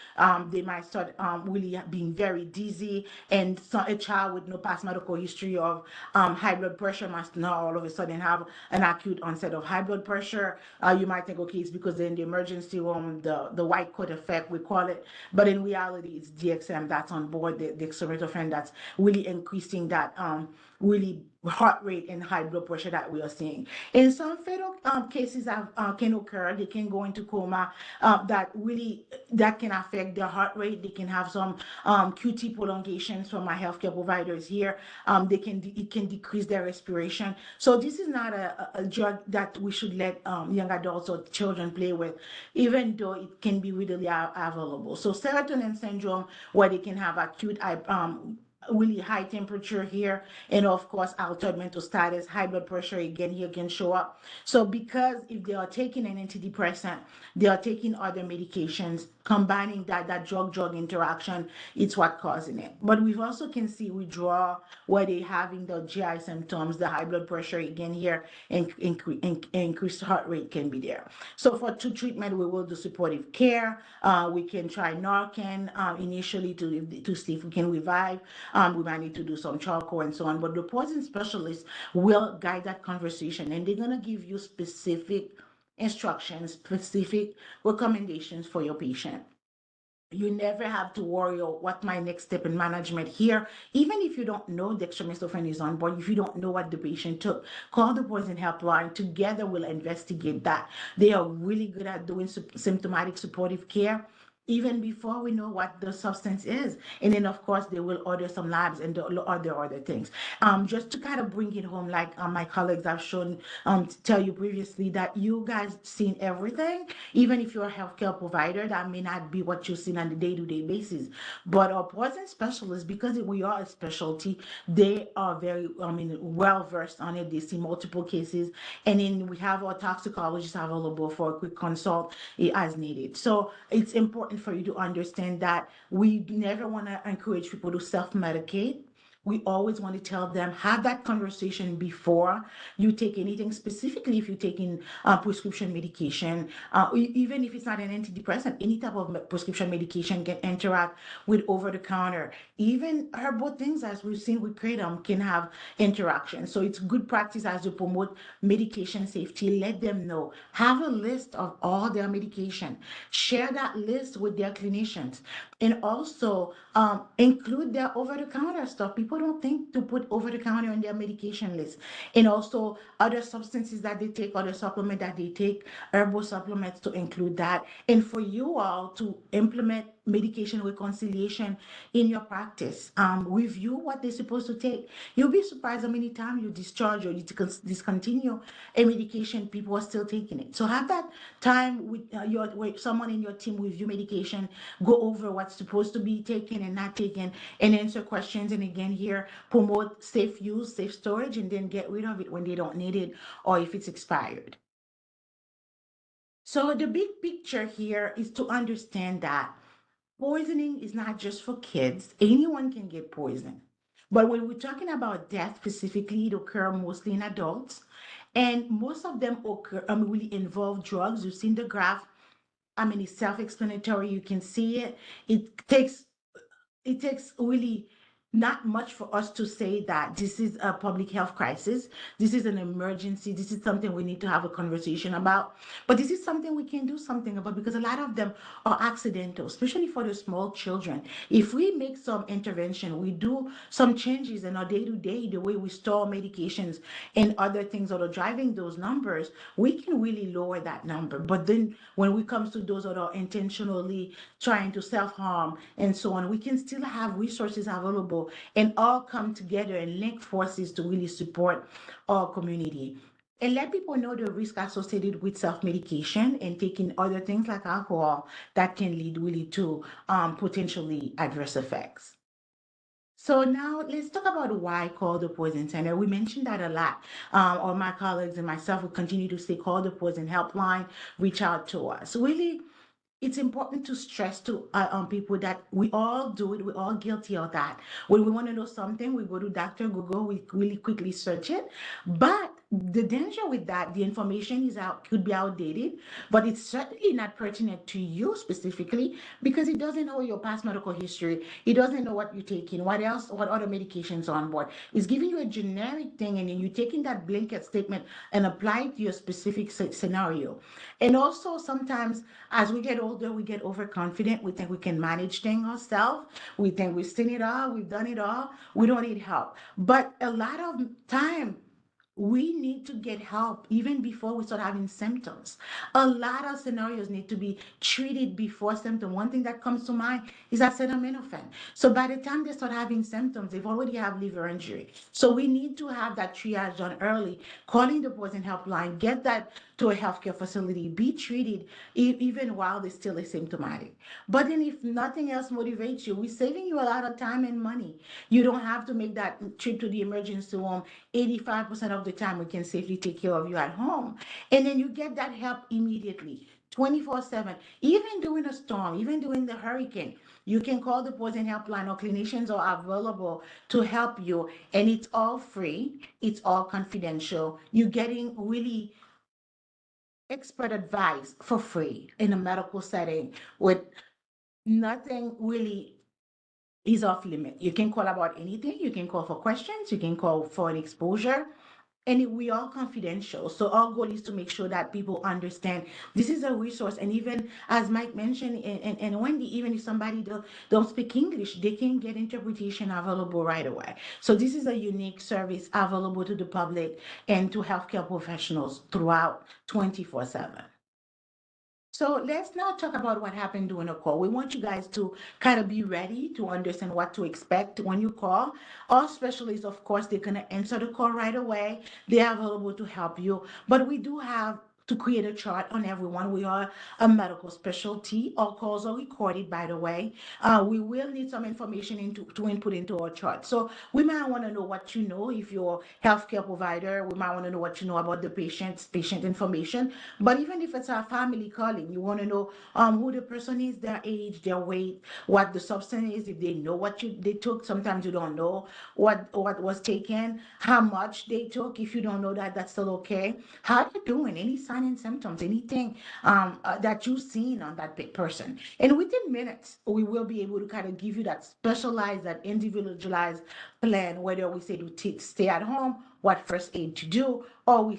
they might start really being very dizzy, and so a child with no past medical history of high blood pressure must now all of a sudden have an acute onset of high blood pressure. You might think, okay, it's because they're in the emergency room, the white coat effect, we call it. But in reality, it's DXM that's on board, the dextromethorphan, that's really increasing that really heart rate and high blood pressure that we are seeing. In some fatal cases can occur. They can go into coma. That can affect their heart rate. They can have some QT prolongations from my healthcare providers here. It can decrease their respiration. So this is not a drug that we should let young adults or children play with, even though it can be readily available. So serotonin syndrome, where they can have acute really high temperature here, and of course altered mental status, high blood pressure again here can show up. So because if they are taking an antidepressant, they are taking other medications, combining that drug interaction, it's what causing it. But we also can see withdrawal where they having the GI symptoms, the high blood pressure again here, and increased heart rate can be there. So for treatment, we will do supportive care. We can try Narcan initially to see if we can revive. We might need to do some charcoal and so on. But the poison specialist will guide that conversation, and they're gonna give you specific instructions, specific recommendations for your patient. You never have to worry, oh, what my next step in management here. Even if you don't know dextromethorphan is on board, if you don't know what the patient took, call the poison helpline. Together we'll investigate that. They are really good at doing symptomatic supportive care even before we know what the substance is. And then of course they will order some labs and other things. Just to kind of bring it home, like my colleagues have shown, to tell you previously, that you guys seen everything. Even if you're a healthcare provider, that may not be what you see on a day-to-day basis. But our poison specialists, because we are a specialty, they are very, well versed on it. They see multiple cases, and then we have our toxicologists available for a quick consult as needed. So it's important for you to understand that we never want to encourage people to self-medicate. We always want to tell them, have that conversation before you take anything, specifically if you're taking prescription medication, even if it's not an antidepressant. Any type of prescription medication can interact with over-the-counter. Even herbal things, as we've seen with kratom, can have interaction. So it's good practice as you promote medication safety. Let them know. Have a list of all their medication. Share that list with their clinicians, and also include their over-the-counter stuff. People don't think to put over-the-counter on their medication list, and also other substances that they take, other supplement that they take, herbal supplements, to include that. And for you all to implement medication reconciliation in your practice, review what they're supposed to take. You'll be surprised how many times you discharge or you discontinue a medication, people are still taking it. So have that time with someone in your team, review medication, go over what's supposed to be taken and not taken, and answer questions. And again, here, promote safe use, safe storage, and then get rid of it when they don't need it or if it's expired. So the big picture here is to understand that poisoning is not just for kids. Anyone can get poisoned. But when we're talking about death specifically, it occurs mostly in adults. And most of them occur, really involve drugs. You've seen the graph. It's self-explanatory. You can see it. It takes really not much for us to say that this is a public health crisis. This is an emergency. This is something we need to have a conversation about. But this is something we can do something about, because a lot of them are accidental, especially for the small children. If we make some intervention, we do some changes in our day-to-day, the way we store medications and other things that are driving those numbers, we can really lower that number. But then when it comes to those that are intentionally trying to self-harm and so on, we can still have resources available and all come together and link forces to really support our community. And let people know the risk associated with self-medication and taking other things like alcohol that can lead really to potentially adverse effects. So now let's talk about why call the poison center. We mentioned that a lot. All my colleagues and myself will continue to say call the poison helpline, reach out to us. Really, it's important to stress to people that we all do it. We're all guilty of that. When we want to know something, we go to Dr. Google, we really quickly search it. But the danger with that, the information could be outdated, but it's certainly not pertinent to you specifically, because it doesn't know your past medical history. It doesn't know what you're taking, what other medications are on board. It's giving you a generic thing, and then you're taking that blanket statement and apply it to your specific scenario. And also sometimes as we get older, we get overconfident. We think we can manage things ourselves. We think we've seen it all, we've done it all. We don't need help. But a lot of time, we need to get help even before we start having symptoms. A lot of scenarios need to be treated before symptom. One thing that comes to mind is acetaminophen. So by the time they start having symptoms, they've already have liver injury. So we need to have that triage done early, calling the poison helpline, get that to a healthcare facility, be treated even while they're still asymptomatic. But then if nothing else motivates you, we're saving you a lot of time and money. You don't have to make that trip to the emergency room. 85% of the time, we can safely take care of you at home. And then you get that help immediately, 24/7. Even during a storm, even during the hurricane, you can call the poison helpline, or clinicians are available to help you. And it's all free, it's all confidential. You're getting really expert advice for free in a medical setting with nothing really is off limit. You can call about anything. You can call for questions. You can call for an exposure. And we are confidential. So our goal is to make sure that people understand this is a resource. And even as Mike mentioned, and Wendy, even if somebody don't speak English, they can get interpretation available right away. So this is a unique service available to the public and to healthcare professionals throughout 24/7. So let's now talk about what happened during a call. We want you guys to kind of be ready to understand what to expect when you call. Our specialists, of course, they're going to answer the call right away. They're available to help you. But we do have to create a chart on everyone. We are a medical specialty. All calls are recorded, by the way. We will need some information to input into our chart. So we might want to know what you know if you're a healthcare provider. We might want to know what you know about the patient information. But even if it's a family calling, you want to know who the person is, their age, their weight, what the substance is, if they know what they took. Sometimes you don't know what was taken, how much they took. If you don't know that, that's still okay. How are you doing? Any sign and symptoms, anything that you've seen on that person. And within minutes, we will be able to kind of give you that specialized, that individualized plan, whether we say to stay at home, what first aid to do, or we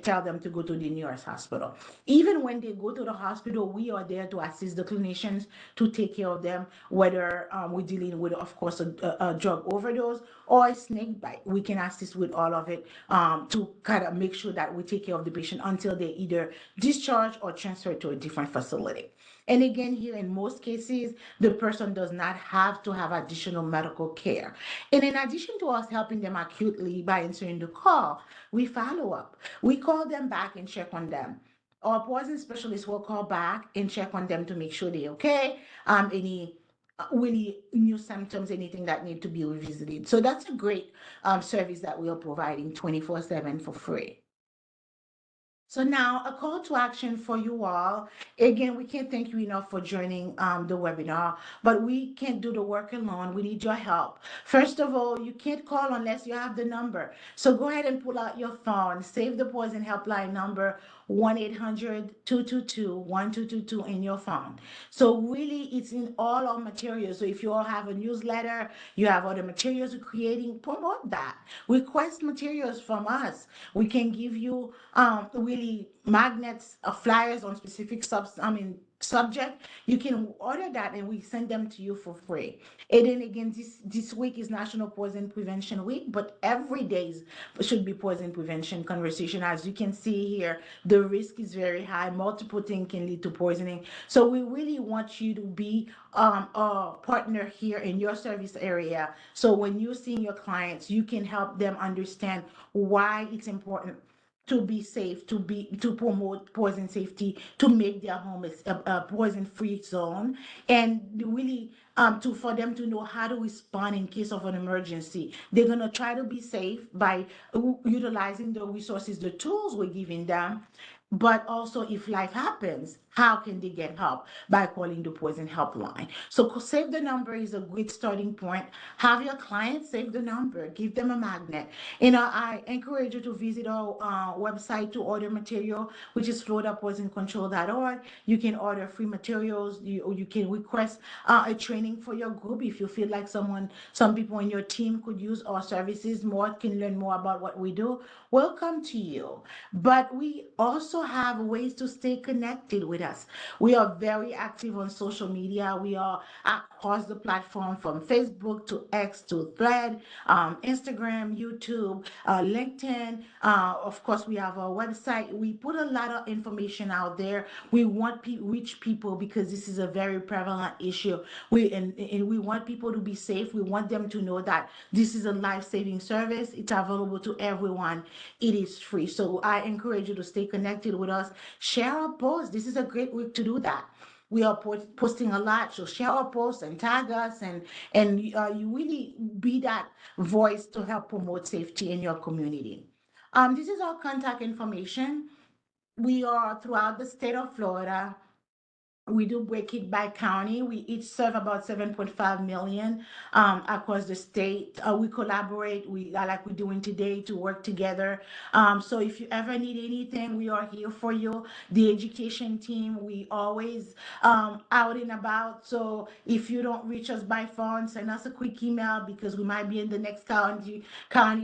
tell them to go to the nearest hospital. Even when they go to the hospital, we are there to assist the clinicians to take care of them, whether we're dealing with, of course, a drug overdose or a snake bite. We can assist with all of it to kind of make sure that we take care of the patient until they either discharge or transfer to a different facility. And again, here in most cases, the person does not have to have additional medical care. And in addition to us helping them acutely by answering the call, we follow up. We call them back and check on them. Our poison specialist will call back and check on them to make sure they're okay. Any really new symptoms, anything that need to be revisited. So that's a great service that we are providing 24/7 for free. So now a call to action for you all. Again, we can't thank you enough for joining the webinar, but we can't do the work alone. We need your help. First of all, you can't call unless you have the number. So go ahead and pull out your phone, save the poison helpline number 1-800-222-1222 in your phone. So really, it's in all our materials. So if you all have a newsletter, you have other materials you're creating, promote that. Request materials from us. We can give you really magnets, flyers on specific subject. You can order that and we send them to you for free. And then again, this week is National Poison Prevention Week, but every day should be poison prevention conversation. As you can see here, the risk is very high. Multiple things can lead to poisoning. So we really want you to be a partner here in your service area. So when you're seeing your clients, you can help them understand why it's important to be safe, to promote poison safety, to make their home a poison-free zone, and really to for them to know how to respond in case of an emergency. They're gonna try to be safe by utilizing the resources, the tools we're giving them. But also, if life happens, how can they get help? By calling the poison helpline. So save the number is a great starting point. Have your clients save the number, give them a magnet. I encourage you to visit our website to order material, which is floridapoisoncontrol.org. You can order free materials. You can request a training for your group if you feel like some people in your team could use our services more, can learn more about what we do. Welcome to you. But we also have ways to stay connected with us. We are very active on social media. We are across the platform from Facebook to X to Thread, Instagram, YouTube, LinkedIn. Of course, we have our website. We put a lot of information out there. We want to reach people because this is a very prevalent issue. And we want people to be safe. We want them to know that this is a life-saving service. It's available to everyone. It is free. So I encourage you to stay connected connected with us, share our post. This is a great week to do that. We are posting a lot, so share our posts and tag us, and you really be that voice to help promote safety in your community. This is our contact information. We are throughout the state of Florida. We do break it by county. We each serve about 7.5 million across the state. We collaborate. We like we're doing today to work together. So if you ever need anything, we are here for you. The education team, we always out and about. So if you don't reach us by phone, send us a quick email because we might be in the next county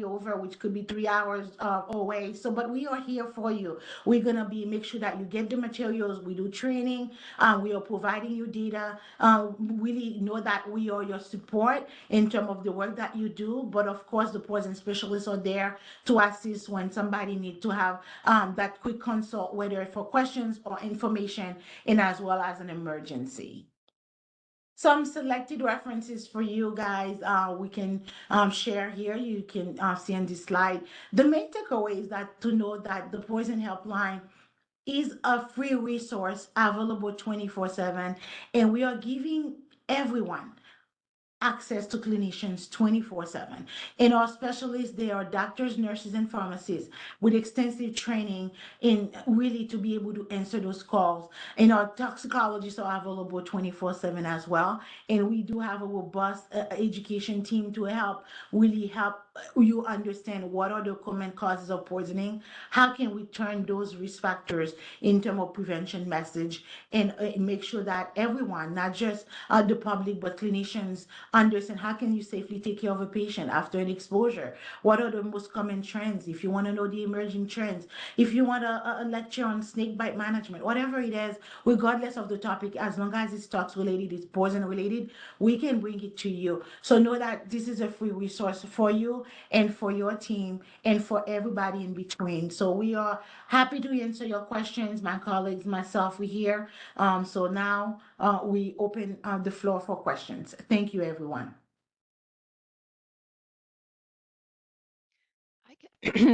over, which could be 3 hours away. So, but we are here for you. We're gonna be make sure that you get the materials. We do training. We are providing you data. Really know that we are your support in terms of the work that you do. But of course, the poison specialists are there to assist when somebody needs to have that quick consult, whether for questions or information, and as well as an emergency. Some selected references for you guys we can share here. You can see on this slide. The main takeaway is that to know that the Poison Helpline is a free resource available 24/7, and we are giving everyone access to clinicians 24/7. And our specialists, they are doctors, nurses, and pharmacists with extensive training in really to be able to answer those calls. And our toxicologists are available 24/7 as well. And we do have a robust education team to really help you understand what are the common causes of poisoning, how can we turn those risk factors in terms of prevention message, and make sure that everyone, not just the public, but clinicians, understand how can you safely take care of a patient after an exposure. What are the most common trends? If you want to know the emerging trends, if you want a lecture on snake bite management, whatever it is, regardless of the topic, as long as it's tox related, it's poison related, we can bring it to you. So know that this is a free resource for you and for your team and for everybody in between. So we are happy to answer your questions. My colleagues, myself, we're here. So now we open the floor for questions. Thank you, everyone.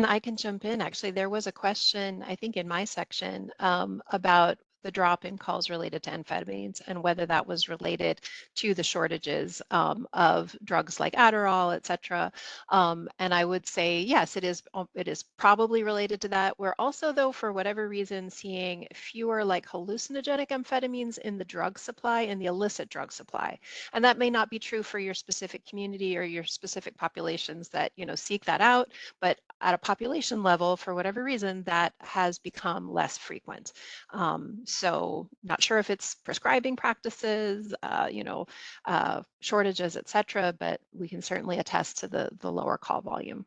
I can jump in. Actually, there was a question, I think, in my section about the drop in calls related to amphetamines and whether that was related to the shortages of drugs like Adderall, et cetera. And I would say, yes, it is probably related to that. We're also, though, for whatever reason, seeing fewer like hallucinogenic amphetamines in the drug supply, in the illicit drug supply. And that may not be true for your specific community or your specific populations that, seek that out, but at a population level, for whatever reason, that has become less frequent. So not sure if it's prescribing practices, shortages, et cetera, but we can certainly attest to the lower call volume.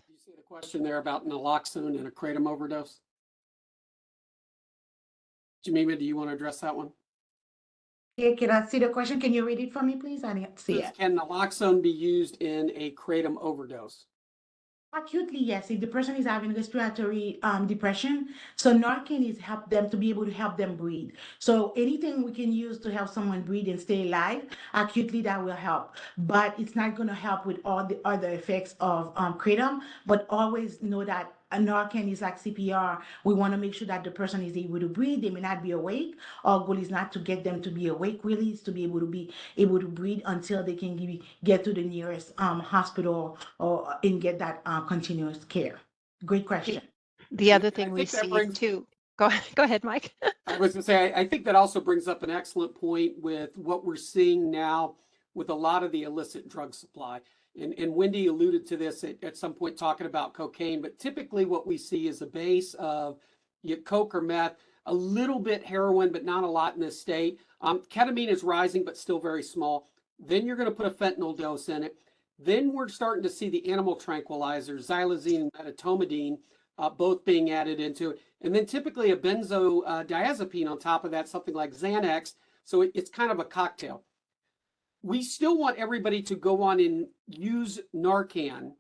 You see the question there about naloxone and a kratom overdose? Jemima, do you want to address that one? Yeah, can I see the question? Can you read it for me, please? I didn't see it. Can naloxone be used in a kratom overdose? Acutely, yes. If the person is having respiratory depression, so Narcan is help them to be able to help them breathe. So anything we can use to help someone breathe and stay alive, acutely that will help. But it's not going to help with all the other effects of kratom. But always know that a Narcan is like CPR. We want to make sure that the person is able to breathe. They may not be awake. Our goal is not to get them to be awake, really, is to be able to breathe until they can get to the nearest hospital and get that continuous care. Great question. The other thing we see too. Go ahead, Mike. I was going to say, I think that also brings up an excellent point with what we're seeing now with a lot of the illicit drug supply. And Wendy alluded to this at some point talking about cocaine, but typically what we see is a base of coke or meth, a little bit heroin, but not a lot in this state. Ketamine is rising, but still very small. Then you're going to put a fentanyl dose in it. Then we're starting to see the animal tranquilizers, xylazine and medetomidine, both being added into it. And then typically a benzodiazepine on top of that, something like Xanax. So it's kind of a cocktail. We still want everybody to go on and use Narcan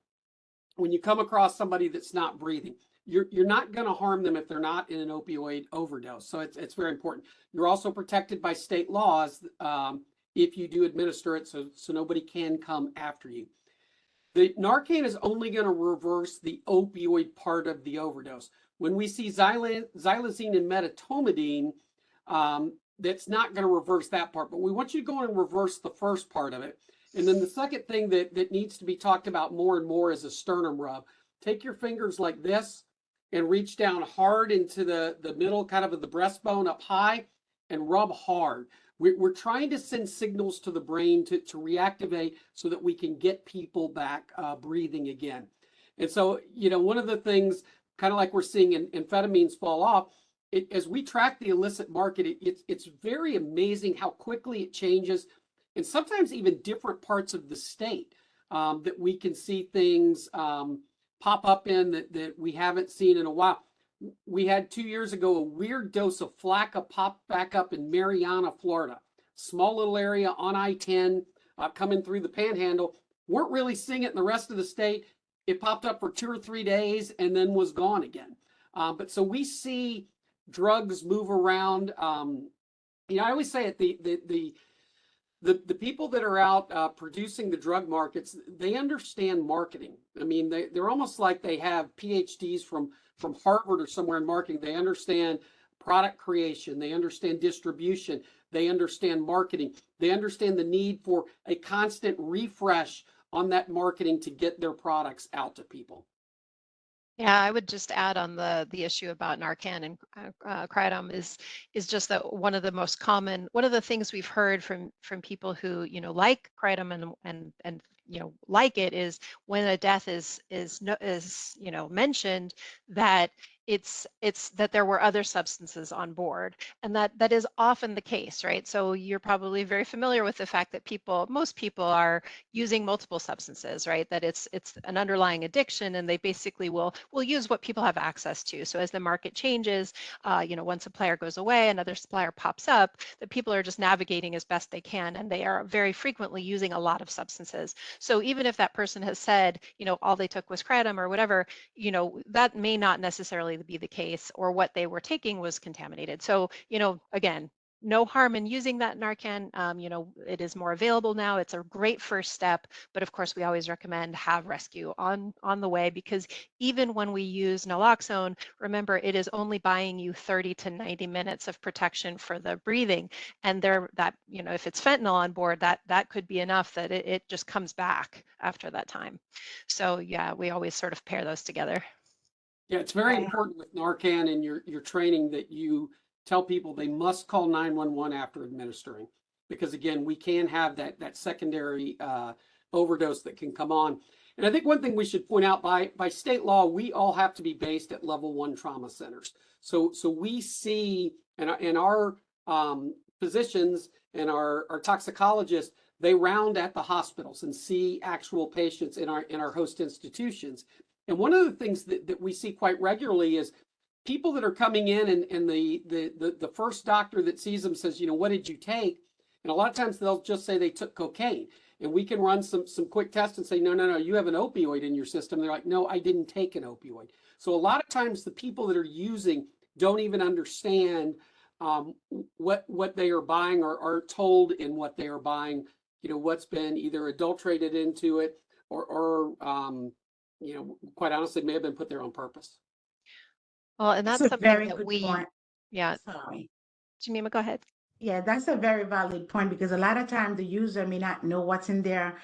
when you come across somebody that's not breathing. You're not going to harm them if they're not in an opioid overdose. So it's very important. You're also protected by state laws if you do administer it, so nobody can come after you. The Narcan is only going to reverse the opioid part of the overdose. When we see xylazine and medetomidine, that's not going to reverse that part. But we want you to go and reverse the first part of it. And then the second thing that needs to be talked about more and more is a sternum rub. Take your fingers like this and reach down hard into the middle, kind of the breastbone up high, and rub hard. We're trying to send signals to the brain to reactivate so that we can get people back breathing again. And so, one of the things, kind of like we're seeing amphetamines fall off, as we track the illicit market, it's very amazing how quickly it changes, and sometimes even different parts of the state that we can see things pop up in that we haven't seen in a while. We had 2 years ago a weird dose of flakka pop back up in Marianna, Florida. Small little area on I-10 coming through the panhandle. Weren't really seeing it in the rest of the state. It popped up for 2 or 3 days and then was gone again. But so we see drugs move around. I always say it, the people that are out producing the drug markets, they understand marketing. I mean, they're almost like they have Ph.D.s from Harvard or somewhere in marketing. They understand product creation. They understand distribution. They understand marketing. They understand the need for a constant refresh on that marketing to get their products out to people. Yeah, I would just add on the issue about Narcan and kratom is just that one of the most common, one of the things we've heard from people who like kratom and like it is when a death is mentioned, that it's that there were other substances on board, and that is often the case, right? So you're probably very familiar with the fact that most people are using multiple substances, right? That it's an underlying addiction, and they basically will use what people have access to. So as the market changes, one supplier goes away, another supplier pops up, that people are just navigating as best they can, and they are very frequently using a lot of substances. So even if that person has said, all they took was kratom or whatever, that may not necessarily be the case, or what they were taking was contaminated. So, again, no harm in using that Narcan. It is more available now. It's a great first step, but of course we always recommend have rescue on the way, because even when we use naloxone, remember, it is only buying you 30 to 90 minutes of protection for the breathing. And if it's fentanyl on board, that could be enough that it just comes back after that time. So yeah, we always sort of pair those together. Yeah, it's very important with Narcan and your training that you tell people they must call 911 after administering, because again, we can have that secondary overdose that can come on. And I think one thing we should point out, by state law, we all have to be based at level 1 trauma centers. So we see, and our physicians and our toxicologists, they round at the hospitals and see actual patients in our host institutions. And one of the things that we see quite regularly is people that are coming in, and the first doctor that sees them says, what did you take? And a lot of times they'll just say they took cocaine. And we can run some quick tests and say, no, you have an opioid in your system. They're like, no, I didn't take an opioid. So a lot of times the people that are using don't even understand what they are buying, or are told in what they are buying, what's been either adulterated into it, or quite honestly, may have been put there on purpose. Well, and that's a something very that good we, point. yeah, Sorry. Jemima, go ahead. Yeah, that's a very valid point, because a lot of time the user may not know what's in there,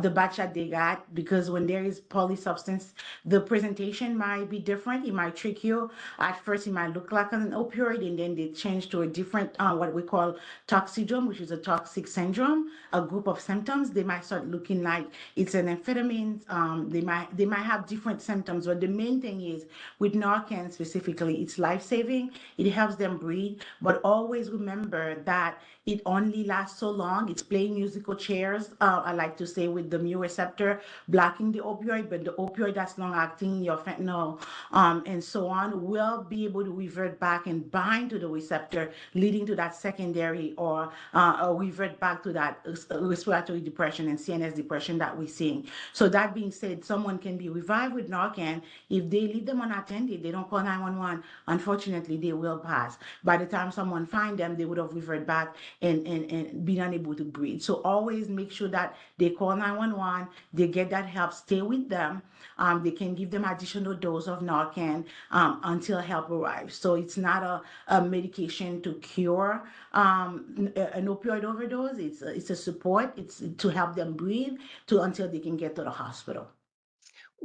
the batch that they got, because when there is polysubstance, the presentation might be different. It might trick you. At first, it might look like an opioid, and then they change to a different, what we call toxidrome, which is a toxic syndrome, a group of symptoms. They might start looking like it's an amphetamine. They might have different symptoms, but the main thing is with Narcan specifically, it's life-saving. It helps them breathe, but always remember that it only lasts so long. It's playing musical chairs, I like to say, with the mu receptor blocking the opioid, but the opioid that's long acting, your fentanyl, and so on, will be able to revert back and bind to the receptor, leading to that secondary or revert back to that respiratory depression and CNS depression that we're seeing. So that being said, someone can be revived with Narcan. If they leave them unattended, they don't call 911, unfortunately, they will pass. By the time someone finds them, they would have reverted revert back and being unable to breathe. So always make sure that they call 911, they get that help, stay with them. They can give them additional dose of Narcan until help arrives. So it's not a medication to cure an opioid overdose. It's a support. It's to help them breathe until they can get to the hospital.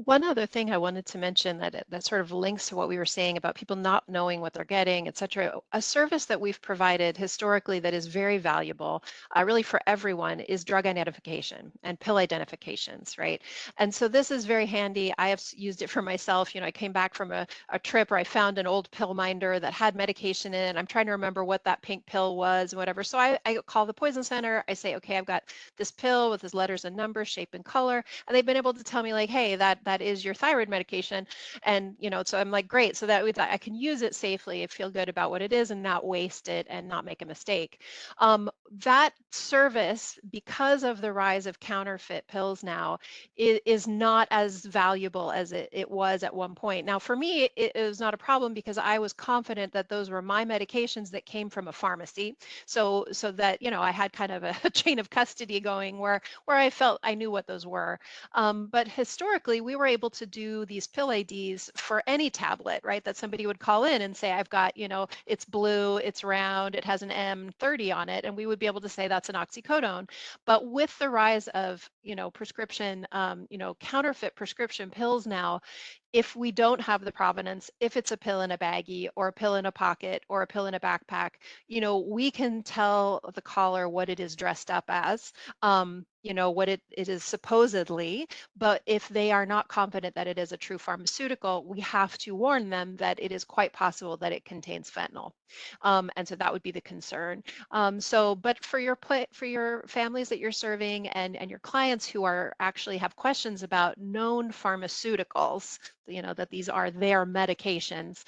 One other thing I wanted to mention that sort of links to what we were saying about people not knowing what they're getting, et cetera. A service that we've provided historically that is very valuable, really for everyone, is drug identification and pill identifications, right? And so this is very handy. I have used it for myself. I came back from a trip where I found an old pill minder that had medication in it. I'm trying to remember what that pink pill was and whatever. So I call the poison center. I say, okay, I've got this pill with its letters and numbers, shape and color. And they've been able to tell me like, hey, that is your thyroid medication. And, so I'm like, great. So that I can use it safely and feel good about what it is and not waste it and not make a mistake. That service, because of the rise of counterfeit pills now, is not as valuable as it was at one point. Now, for me, it was not a problem because I was confident that those were my medications that came from a pharmacy. So that, I had kind of a chain of custody going where I felt I knew what those were. But historically, we were able to do these pill IDs for any tablet, right? That somebody would call in and say, I've got, it's blue, it's round, it has an M30 on it. And we would be able to say that's an oxycodone. But with the rise of, prescription, counterfeit prescription pills now, if we don't have the provenance, if it's a pill in a baggie or a pill in a pocket or a pill in a backpack, we can tell the caller what it is dressed up as, what it is supposedly. But if they are not confident that it is a true pharmaceutical, we have to warn them that it is quite possible that it contains fentanyl. And so that would be the concern. But for your families that you're serving and your clients who are actually have questions about known pharmaceuticals, that these are their medications,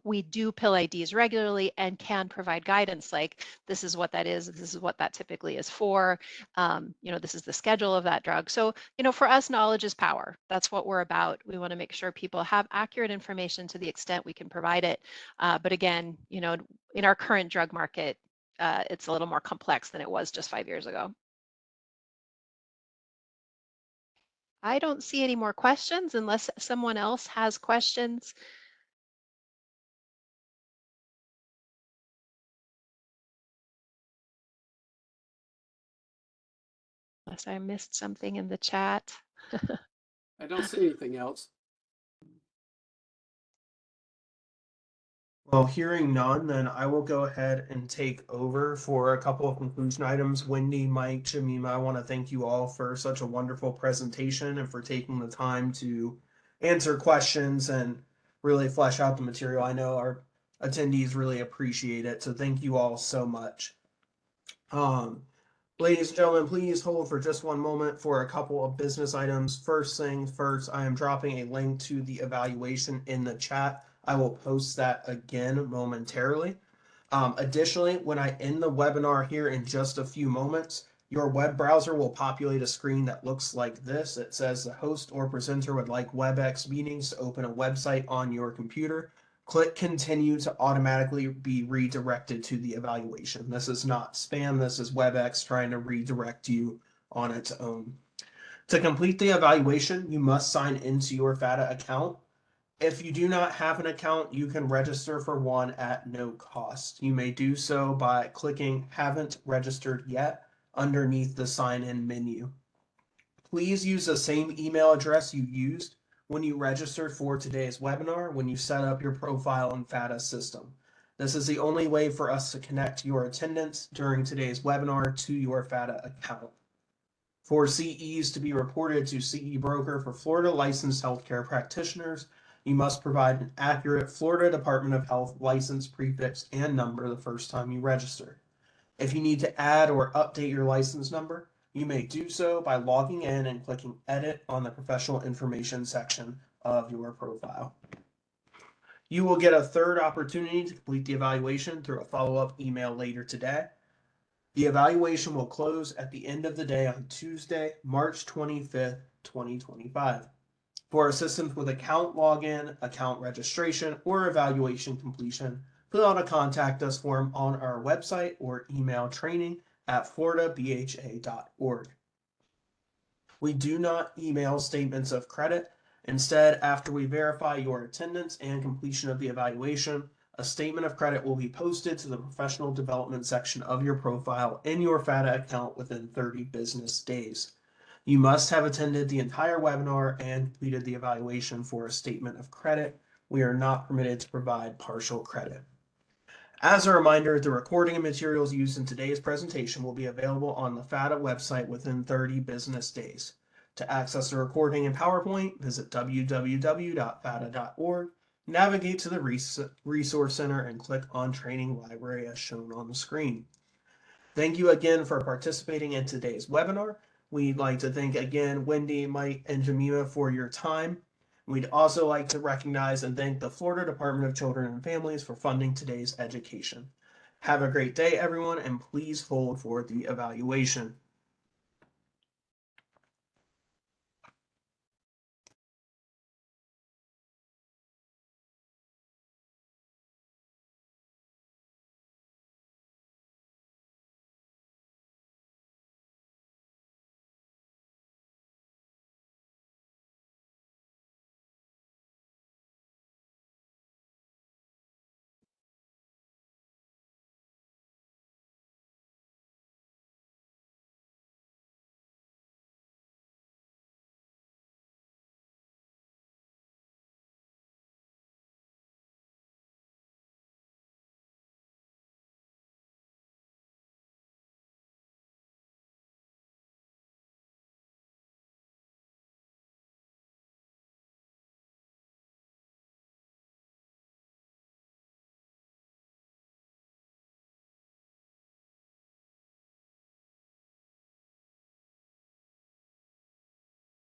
we do pill IDs regularly and can provide guidance like this is what that is, this is what that typically is for, this is the schedule of that drug. So, for us, knowledge is power. That's what we're about. We want to make sure people have accurate information to the extent we can provide it. But again, in our current drug market, it's a little more complex than it was just 5 years ago. I don't see any more questions unless someone else has questions. Unless I missed something in the chat. I don't see anything else. Well, hearing none, then I will go ahead and take over for a couple of conclusion items. Wendy, Mike, Jemima, I want to thank you all for such a wonderful presentation and for taking the time to answer questions and really flesh out the material. I know our attendees really appreciate it, so thank you all so much. Ladies and gentlemen, please hold for just one moment for a couple of business items. First things first, I am dropping a link to the evaluation in the chat. I will post that again momentarily. Additionally, when I end the webinar here in just a few moments, your web browser will populate a screen that looks like this. It says the host or presenter would like WebEx meetings to open a website on your computer. Click continue to automatically be redirected to the evaluation. This is not spam. This is WebEx trying to redirect you on its own. To complete the evaluation, you must sign into your FATA account. If you do not have an account, you can register for one at no cost. You may do so by clicking haven't registered yet underneath the sign in menu. Please use the same email address you used when you registered for today's webinar when you set up your profile in FATA system. This is the only way for us to connect your attendance during today's webinar to your FATA account. For CEs to be reported to CE Broker for Florida licensed healthcare practitioners, you must provide an accurate Florida Department of Health license prefix and number the first time you register. If you need to add or update your license number, you may do so by logging in and clicking Edit on the Professional Information section of your profile. You will get a third opportunity to complete the evaluation through a follow-up email later today. The evaluation will close at the end of the day on Tuesday, March 25th, 2025. For assistance with account login, account registration, or evaluation completion, fill out a contact us form on our website or email training@floridabha.org. We do not email statements of credit. Instead, after we verify your attendance and completion of the evaluation, a statement of credit will be posted to the professional development section of your profile in your FATA account within 30 business days. You must have attended the entire webinar and completed the evaluation for a statement of credit. We are not permitted to provide partial credit. As a reminder, the recording and materials used in today's presentation will be available on the FATA website within 30 business days. To access the recording in PowerPoint, visit www.fata.org, navigate to the Resource Center, and click on Training Library as shown on the screen. Thank you again for participating in today's webinar. We'd like to thank again Wendy, Mike, and Jemima for your time. We'd also like to recognize and thank the Florida Department of Children and Families for funding today's education. Have a great day, everyone, and please hold for the evaluation.